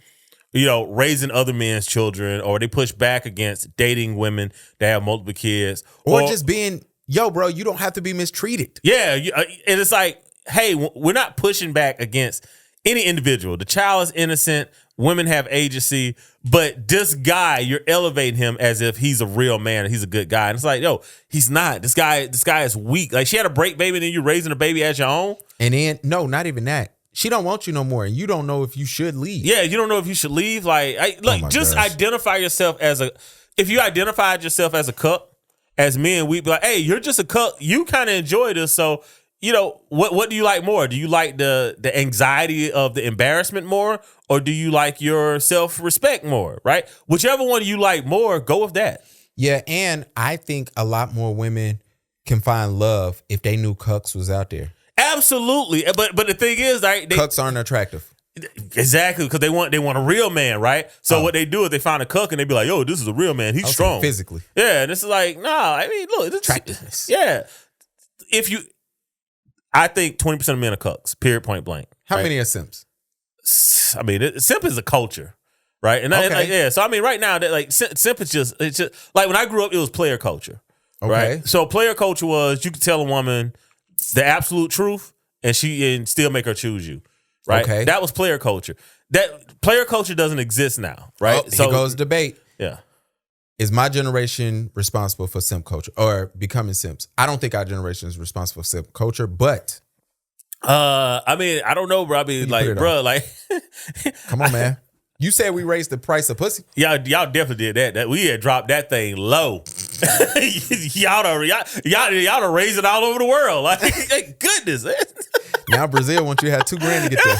raising other men's children, or they push back against dating women that have multiple kids, or just being, yo, bro, you don't have to be mistreated. Yeah, and it's like, hey, we're not pushing back against any individual. The child is innocent. Women have agency, but this guy, you're elevating him as if he's a real man and he's a good guy. And it's like, yo, he's not. This guy is weak. Like, she had a break baby, and then you're raising a baby as your own. And then, no, not even that. She don't want you no more, and you don't know if you should leave. Yeah, you don't know if you should leave. Like, just identify yourself as if you identified yourself as a cuck, as men, we'd be like, hey, you're just a cuck. You kind of enjoy this. So, what do you like more? Do you like the anxiety of the embarrassment more, or do you like your self-respect more, right? Whichever one you like more, go with that. Yeah, and I think a lot more women can find love if they knew cucks was out there. Absolutely. But the thing is, like, cucks aren't attractive. Exactly, because they want a real man, right? So what they do is they find a cuck and they be like, yo, this is a real man. He's strong. Physically. Yeah, and this is like, nah, I mean, look. Attractiveness. Yeah. I think 20% of men are cucks, period, point blank. How many are simps? I mean, simp is a culture, right? And so I mean, right now, that simp is it's just like when I grew up, it was player culture, right? So player culture was you could tell a woman the absolute truth and still make her choose you, right? Okay. That was player culture. That player culture doesn't exist now, right? So here goes debate. Yeah. Is my generation responsible for simp culture or becoming simps? I don't think our generation is responsible for simp culture, but I mean, I don't know, bro. I mean, like, bro, like, come on, man. You said we raised the price of pussy. Y'all definitely did that. We had dropped that thing low. y'all done raised it all over the world. Like, goodness. Now Brazil wants you to have $2,000 to get there.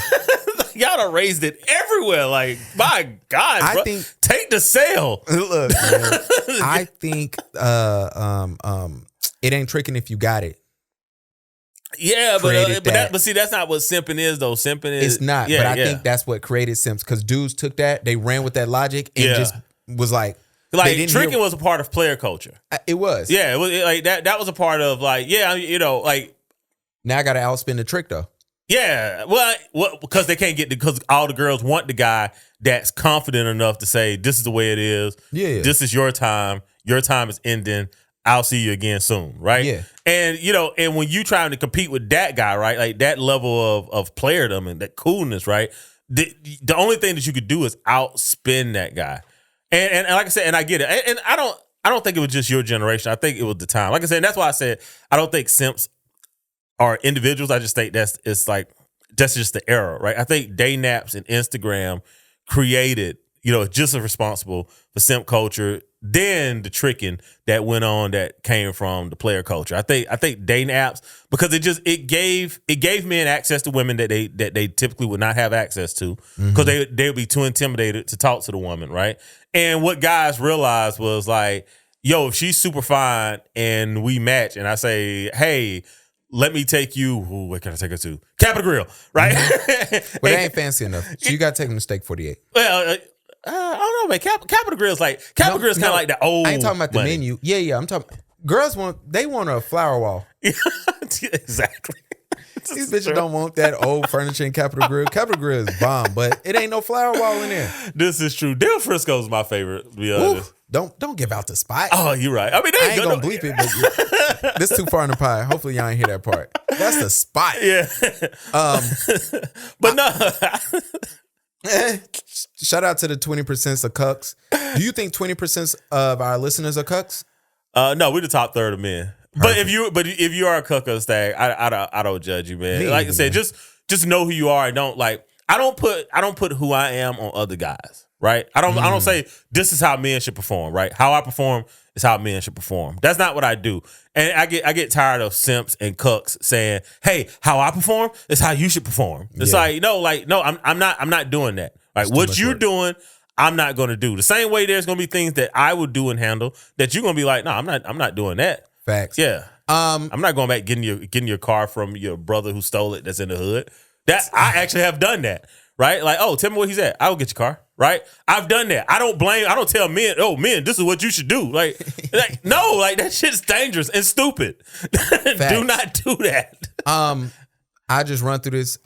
Y'all done raised it everywhere. Like, my God, bro. Take the sale. Look, man, I think it ain't tricking if you got it. Yeah, but see, that's not what simping is, though. Simping is... It's not, but I think that's what created simps, because dudes took that, they ran with that logic, and just was like... Like, tricking was a part of player culture. It was. Yeah, it was like that was a part of, like, like... Now I got to outspin the trick, though. Yeah, well, because they can't because all the girls want the guy that's confident enough to say, this is the way it is. Yeah. This is your time. Your time is ending. I'll see you again soon, right? Yeah. And, and when you trying to compete with that guy, right, like that level of playerdom and that coolness, right, the only thing that you could do is outspin that guy. And like I said, and I get it. And I don't think it was just your generation. I think it was the time. Like I said, and that's why I said I don't think simps are individuals. I just think that's just the era, right? I think day naps and Instagram created, just as responsible for simp culture than the tricking that went on that came from the player culture. I think dating apps, because it gave men access to women that they typically would not have access to, because they would be too intimidated to talk to the woman, right? And what guys realized was like, yo, if she's super fine and we match, and I say, hey, let me take you. Where can I take her to? Capitol Grill, right? But they ain't fancy enough. So you got to take them to Steak 48. Well, I don't know, man. Capitol Grill's Capitol Grill's kind of like the old. I ain't talking about the menu. Yeah. I'm talking. Girls want a flower wall. Exactly. These bitches don't want that old furniture in Capitol Grill. Capitol Grill is bomb, but it ain't no flower wall in there. This is true. Del Frisco's my favorite, to be honest. Don't give out the spot. Oh, you're right. I mean, I ain't gonna bleep it, but this too far in the pie. Hopefully y'all ain't hear that part. That's the spot. Yeah. But no. Shout out to the 20% of cucks. Do you think 20% of our listeners are cucks? No, we're the top third of men. Perfect. But if you are a cuck of stag, I don't judge you, man. Like I said, just know who you are, and I don't put who I am on other guys, right? I don't say this is how men should perform, right? How I perform is how men should perform. That's not what I do. And I get tired of simps and cucks saying, "Hey, how I perform is how you should perform." It's no, I'm not doing that. Right? What you're doing, I'm not going to do. The same way there's going to be things that I would do and handle that you're going to be like, no, I'm not doing that. Facts. Yeah. I'm not going back getting your car from your brother who stole it that's in the hood. That I actually have done that. Right? Like, oh, tell me where he's at. I will get your car. Right? I've done that. I don't tell men, oh, men, this is what you should do. Like no, like that shit's dangerous and stupid. Do not do that. I just run through this.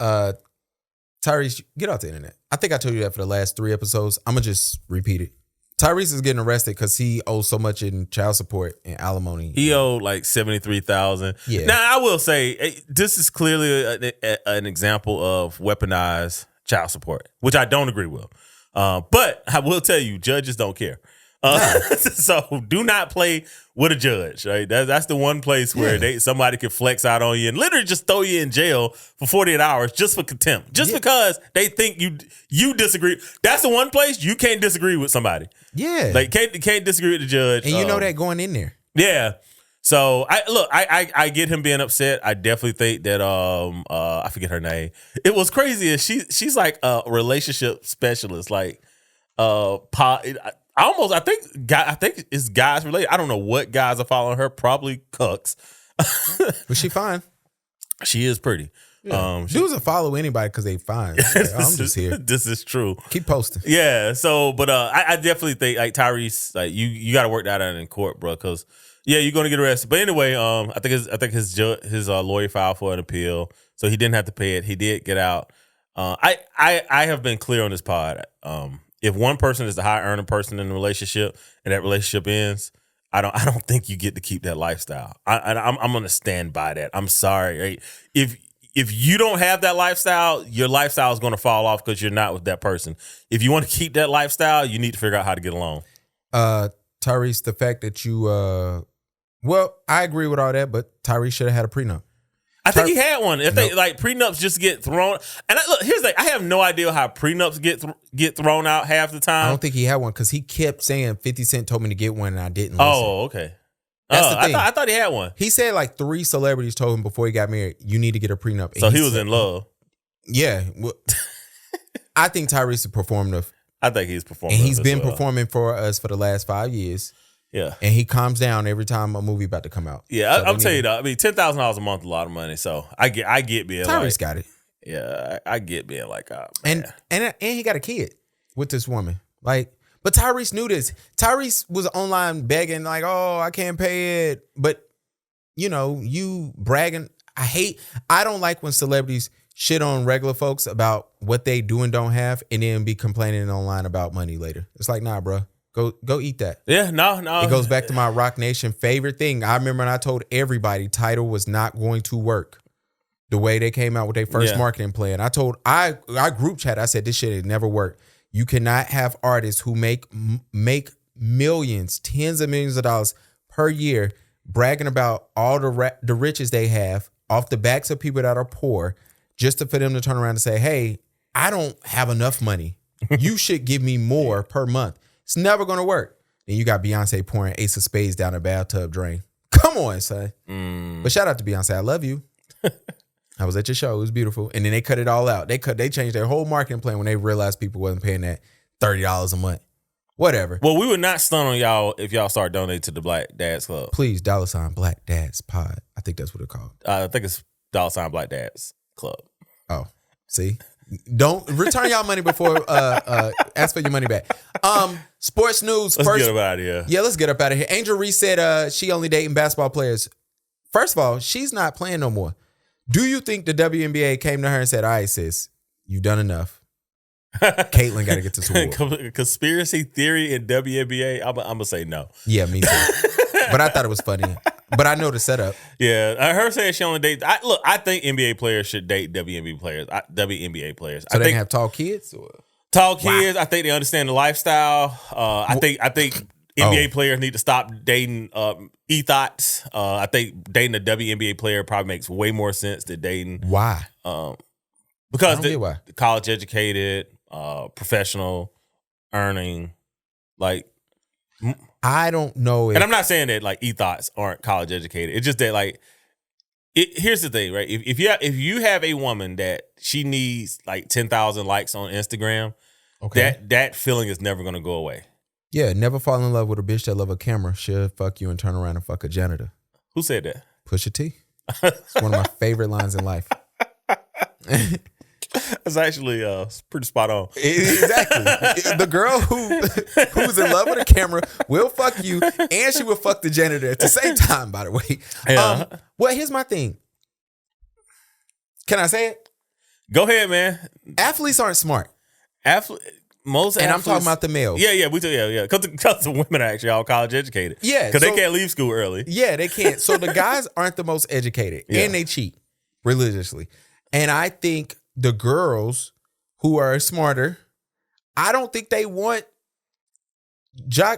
Tyrese, get off the internet. I think I told you that for the last 3 episodes. I'm going to just repeat it. Tyrese is getting arrested because he owes so much in child support and alimony. He owed like $73,000. Yeah. Now, I will say, this is clearly an example of weaponized child support, which I don't agree with. But I will tell you, judges don't care. So do not play with a judge. Right? That's the one place where somebody can flex out on you and literally just throw you in jail for 48 hours just for contempt, just because they think you disagree. That's the one place you can't disagree with somebody. Yeah, like can't disagree with the judge, and you know that going in there. Yeah. So I get him being upset. I definitely think that I forget her name. It was crazy. She's like a relationship specialist, like I think it's guys related. I don't know what guys are following her. Probably cucks. Was she fine? She is pretty. Yeah. She doesn't follow anybody because they fine. Like, I'm just here. This is true. Keep posting. Yeah. So, but I definitely think like Tyrese, like you got to work that out in court, bro. Because you're gonna get arrested. But anyway, I think his lawyer filed for an appeal, so he didn't have to pay it. He did get out. I have been clear on this pod. If one person is the high earning person in the relationship and that relationship ends, I don't think you get to keep that lifestyle. I'm gonna stand by that. I'm sorry. Right? If you don't have that lifestyle, your lifestyle is gonna fall off because you're not with that person. If you want to keep that lifestyle, you need to figure out how to get along. Tyrese, the fact that you well, I agree with all that, but Tyrese should have had a prenup. I think he had one. If they like prenups just get thrown, and look, here's the thing: I have no idea how prenups get thrown out half the time. I don't think he had one because he kept saying 50 Cent told me to get one and I didn't listen. Oh, okay. That's the thing. I thought he had one. He said like 3 celebrities told him before he got married, you need to get a prenup. And so he was in love. Yeah. Well, I think Tyrese performed enough. I think he's performing. And he's been performing for us for the last 5 years. Yeah. And he calms down every time a movie about to come out. Yeah, so I'm telling you though, I mean, $10,000 a month is a lot of money. So I get being Tyrese like, got it. Yeah, I get being like, and he got a kid with this woman. Like, but Tyrese knew this. Tyrese was online begging, like, oh, I can't pay it. But you bragging. I don't like when celebrities shit on regular folks about what they do and don't have, and then be complaining online about money later. It's like, nah, bro. Go eat that. Yeah, no. It goes back to my Rock Nation favorite thing. I remember when I told everybody Tidal was not going to work the way they came out with their first marketing plan. I group chat, I said this shit had never worked. You cannot have artists who make millions, tens of millions of dollars per year bragging about all the riches they have off the backs of people that are poor just for them to turn around and say, hey, I don't have enough money. You should give me more per month. It's never going to work. Then you got Beyonce pouring Ace of Spades down a bathtub drain. Come on, son. But shout out to Beyonce. I love you. I was at your show. It was beautiful. And then they cut it all out. They changed their whole marketing plan when they realized people wasn't paying that $30 a month. Whatever. Well, we would not stun on y'all if y'all start donating to the Black Dads Club. Please, $ Black Dads Pod. I think that's what it's called. I think it's $ Black Dads Club. Oh, see? Don't return y'all money before ask for your money back. Sports news. Let's get up out of here. Yeah, let's get up out of here. Angel Reese said she only dating basketball players. First of all, she's not playing no more. Do you think the WNBA came to her and said, all right, sis, you've done enough. Caitlyn got to get this award. Conspiracy theory in WNBA, I'm going to say no. Yeah, me too. But I thought it was funny. But I know the setup. Yeah, her saying she only dates. I think NBA players should date WNBA players. So they can have tall kids? Or? Tall kids. Wow. I think they understand the lifestyle. I think NBA players need to stop dating ethots. I think dating a WNBA player probably makes way more sense than dating. Why? Because they're college educated, professional, earning, like. I don't know. And I'm not saying that like ethots aren't college educated. It's just that like, here's the thing, right? If you have a woman that she needs like 10,000 likes on Instagram, Okay. that feeling is never gonna go away. Yeah, never fall in love with a bitch that love a camera. She'll fuck you and turn around and fuck a janitor. Who said that? Pusha T. It's one of my favorite lines in life. That's actually pretty spot on. Exactly. The girl who's in love with a camera will fuck you, and she will fuck the janitor at the same time, by the way. Yeah. Well, here's my thing. Can I say it? Go ahead, man. Athletes aren't smart. Most And athletes, I'm talking about the males. Yeah, we do. Yeah. Because the women are actually all college educated. Yeah, because so- they can't leave school early. Yeah, they can't. So the guys aren't the most educated, and they cheat religiously. And I think the girls who are smarter, I don't think they want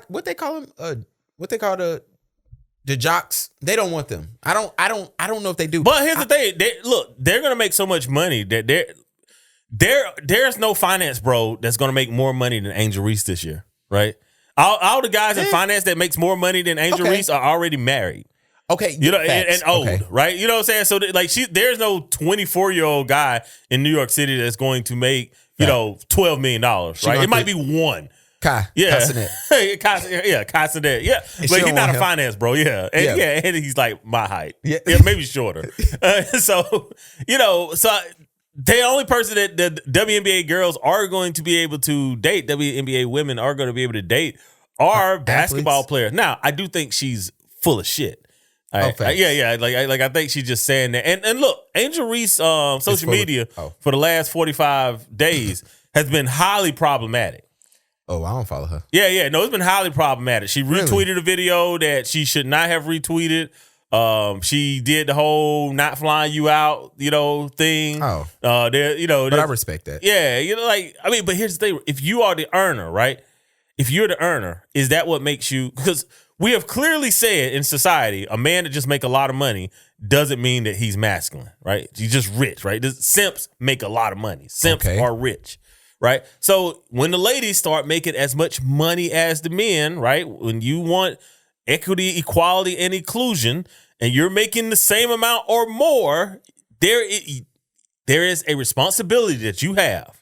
what they call them, what they call the jocks. They don't want them. I don't know if they do. But here's the thing. They're gonna make so much money that there's no finance bro that's gonna make more money than Angel Reese this year, right? All the guys in finance that makes more money than Angel Reese are already married. Okay, you know, and old, okay. right? You know what I'm saying? So there's no 24-year-old guy in New York City that's going to make $12 million, right? It might be one. Kai Castanet. Castanet. Yeah, but he's not a finance bro. Yeah, and he's like my height. Yeah, maybe shorter. So the only person that the WNBA girls are going to be able to date, WNBA women are going to be able to date, are basketball players. Now, I do think she's full of shit. I think she's just saying that. And look, Angel Reese social media for the last 45 days has been highly problematic. Oh, I don't follow her. Yeah. No, it's been highly problematic. She retweeted a video that she should not have retweeted. She did the whole not flying you out, thing. Oh. But I respect that. Yeah, but here's the thing. If you are the earner, right? If you're the earner, is that what makes you, because we have clearly said in society, a man that just make a lot of money doesn't mean that he's masculine, right? He's just rich, right? Simps make a lot of money. Simps are rich, right? So when the ladies start making as much money as the men, right? When you want equity, equality, and inclusion, and you're making the same amount or more, there is a responsibility that you have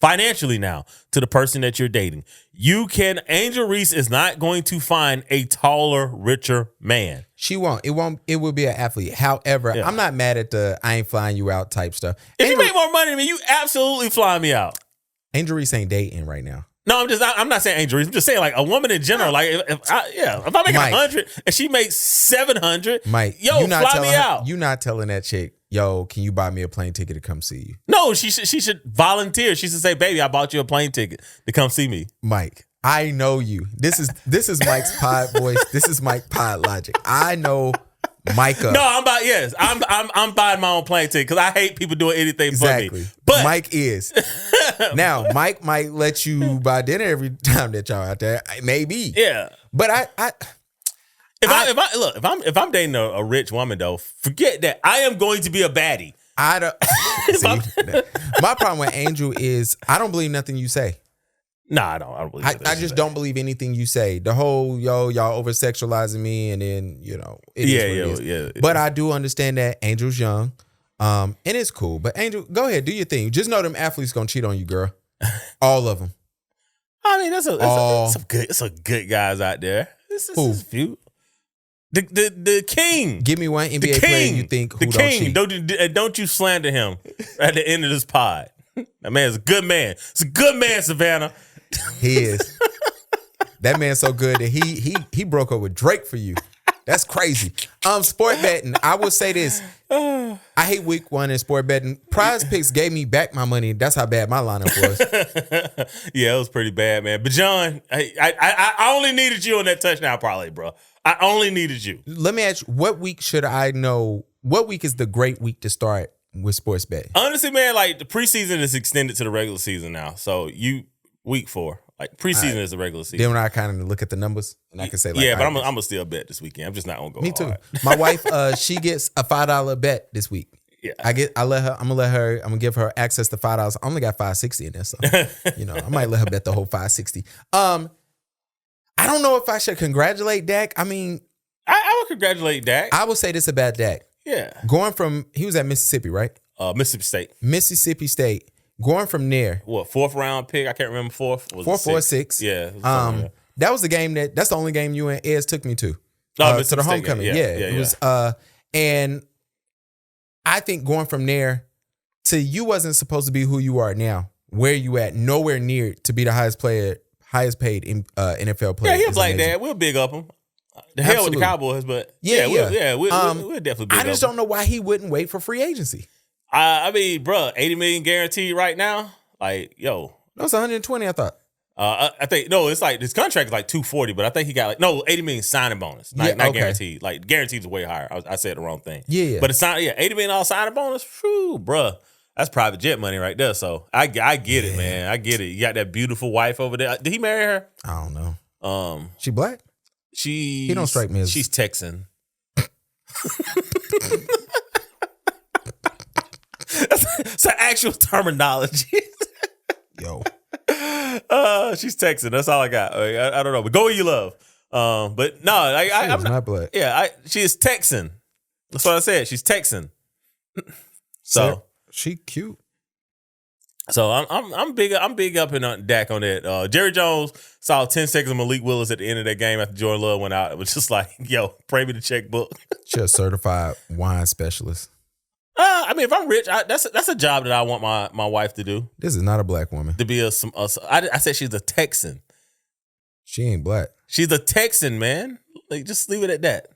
financially now to the person that you're dating. Angel Reese is not going to find a taller, richer man. She won't. It will be an athlete. However, I'm not mad at the I ain't flying you out type stuff. If you make more money than me, you absolutely fly me out. Angel Reese ain't dating right now. No, I'm not saying Angel Reese. I'm just saying like a woman in general. Like if I make 100 and she makes 700, Mike, fly me out. You not telling that chick, yo, can you buy me a plane ticket to come see you? No, she should volunteer. She should say, baby, I bought you a plane ticket to come see me. Mike, I know you. This is Mike's pod voice. This is Mike pod logic. I know Micah. No, I'm buying my own plane ticket because I hate people doing anything for me. But Mike is. Now, Mike might let you buy dinner every time that y'all out there. Maybe. Yeah. But if I'm dating a rich woman though, forget that. I am going to be a baddie. I don't my problem with Angel is I don't believe nothing you say. No, I don't believe I just don't believe anything you say. The whole y'all over sexualizing me, and then it is. But I do understand that Angel's young, and it's cool. But Angel, go ahead, do your thing. Just know them athletes gonna cheat on you, girl. All of them. I mean, there's some good guys out there. This is few. The king. Give me one NBA player you think who don't cheat. Don't you slander him at the end of this pod. That man's a good man. It's a good man, Savannah. He is. That man's so good that he broke up with Drake for you. That's crazy. Sport betting. I will say this. I hate week one in sport betting. Prize Picks gave me back my money. That's how bad my lineup was. Yeah, it was pretty bad, man. But John, I only needed you on that touchdown parlay, bro. I only needed you. Let me ask you, what week should I know? What week is the great week to start with sports betting? Honestly, man, like the preseason is extended to the regular season now. So week 4. Like preseason is the regular season. Then when I kind of look at the numbers and I can say, like, yeah, but I'm gonna still bet this weekend. I'm just not gonna go. Me too. Hard. My wife, she gets a $5 bet this week. Yeah, I'm gonna give her access to $5. I only got $5.60 in there, so I might let her bet the whole $5.60. I don't know if I should congratulate Dak. I mean, I would congratulate Dak. I will say this about Dak. Yeah, going from he was at Mississippi, right? Mississippi State. Mississippi State. Going from there. What, 4th round pick? I can't remember 4th. Was 4th or 6. Yeah. That was the game that's the only game you and Ez took me to. Oh, to the homecoming. It was and I think going from there to you wasn't supposed to be who you are now. Where you at? Nowhere near to be the highest paid NFL player. Yeah, he's like that. We'll big up him. The hell with the Cowboys, but we'll definitely big up I just don't know why he wouldn't wait for free agency. I mean, bro, $80 million guaranteed right now. Like, yo, that was 120. I thought. I think it's like his contract is like 240, but I think he got $80 million signing bonus, not guaranteed. Like guaranteed is way higher. I said the wrong thing. Yeah, but it's not. Yeah, $80 million signing bonus. Whew, bro, that's private jet money right there. So I get it, man. I get it. You got that beautiful wife over there. Did he marry her? I don't know. She black? He don't strike me as she's Texan. That's an actual terminology. Yo. She's Texan. That's all I got. I don't know, but go where you love. But no, I'm not black. Yeah, she is Texan. That's what I said. She's Texan. So she cute. So I'm big up in Dak on that. Jerry Jones saw 10 seconds of Malik Willis at the end of that game after Jordan Love went out. It was just like, yo, pray me the checkbook. She a certified wine specialist. I mean, if I'm rich, that's a job that I want my wife to do. This is not a black woman. To be I said she's a Texan. She ain't black. She's a Texan, man. Like, just leave it at that.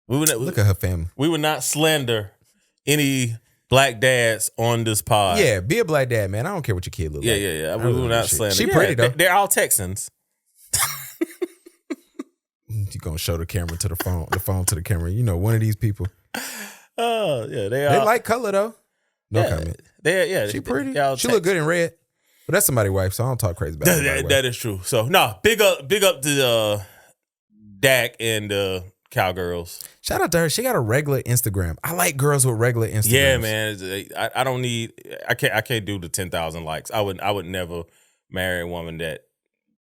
Look at her family. We would not slander any black dads on this pod. Yeah, be a black dad, man. I don't care what your kid look like. Yeah. We would not slander. She pretty though. They're all Texans. You gonna show the camera to the phone to the camera. You know, one of these people. Oh yeah, they like color though. No comment. She pretty. She look good in red. But that's somebody's wife, so I don't talk crazy about it. That is true. So no, big up to Dak and the Cowgirls. Shout out to her. She got a regular Instagram. I like girls with regular Instagrams. Yeah, man. I don't need. I can't do the 10,000 likes. I would never marry a woman that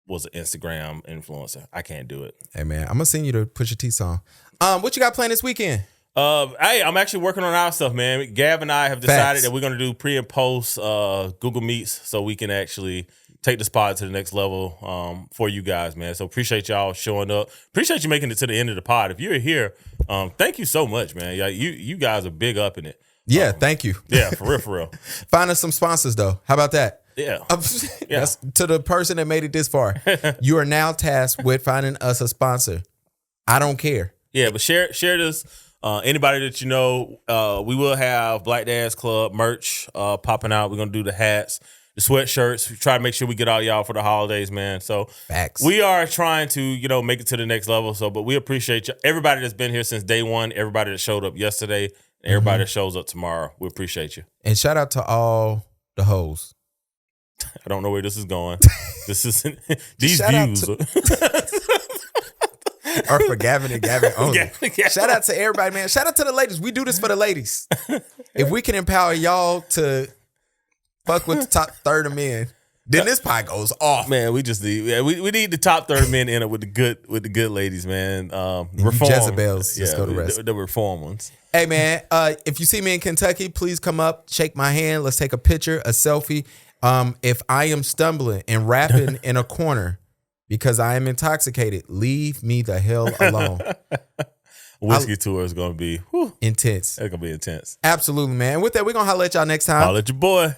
was an Instagram influencer. I can't do it. Hey man, I'm gonna send you to Pusha T song. What you got planned this weekend? I'm actually working on our stuff, man. Gav and I have decided that we're going to do pre and post Google Meets so we can actually take the spot to the next level for you guys, man. So appreciate y'all showing up. Appreciate you making it to the end of the pod. If you're here, thank you so much, man. You guys are big up in it. Yeah, thank you. Yeah, for real. Find us some sponsors, though. How about that? Yeah. That's to the person that made it this far. You are now tasked with finding us a sponsor. I don't care. Yeah, but share this. Anybody that you know, we will have Black Dads Club merch popping out. We're going to do the hats, the sweatshirts. We try to make sure we get all y'all for the holidays, man. So facts. We are trying to, make it to the next level. So, but we appreciate everybody that's been here since day one, everybody that showed up yesterday, and everybody that shows up tomorrow. We appreciate you. And shout out to all the hoes. I don't know where this is going. This isn't these shout views. Or for Gavin and Gavin only. Shout out to everybody, man. Shout out to the ladies. We do this for the ladies. If we can empower y'all to fuck with the top third of men, then this pie goes off. Man, we just need we need the top third of men in it with the good ladies, man. Reform Jezebels. Let's go to rest. The reform ones. Hey man, if you see me in Kentucky, please come up, shake my hand. Let's take a picture, a selfie. If I am stumbling and rapping in a corner because I am intoxicated, leave me the hell alone. Whiskey tour is going to be intense. It's going to be intense. Absolutely, man. With that, we're going to holler at y'all next time. Holler at your boy.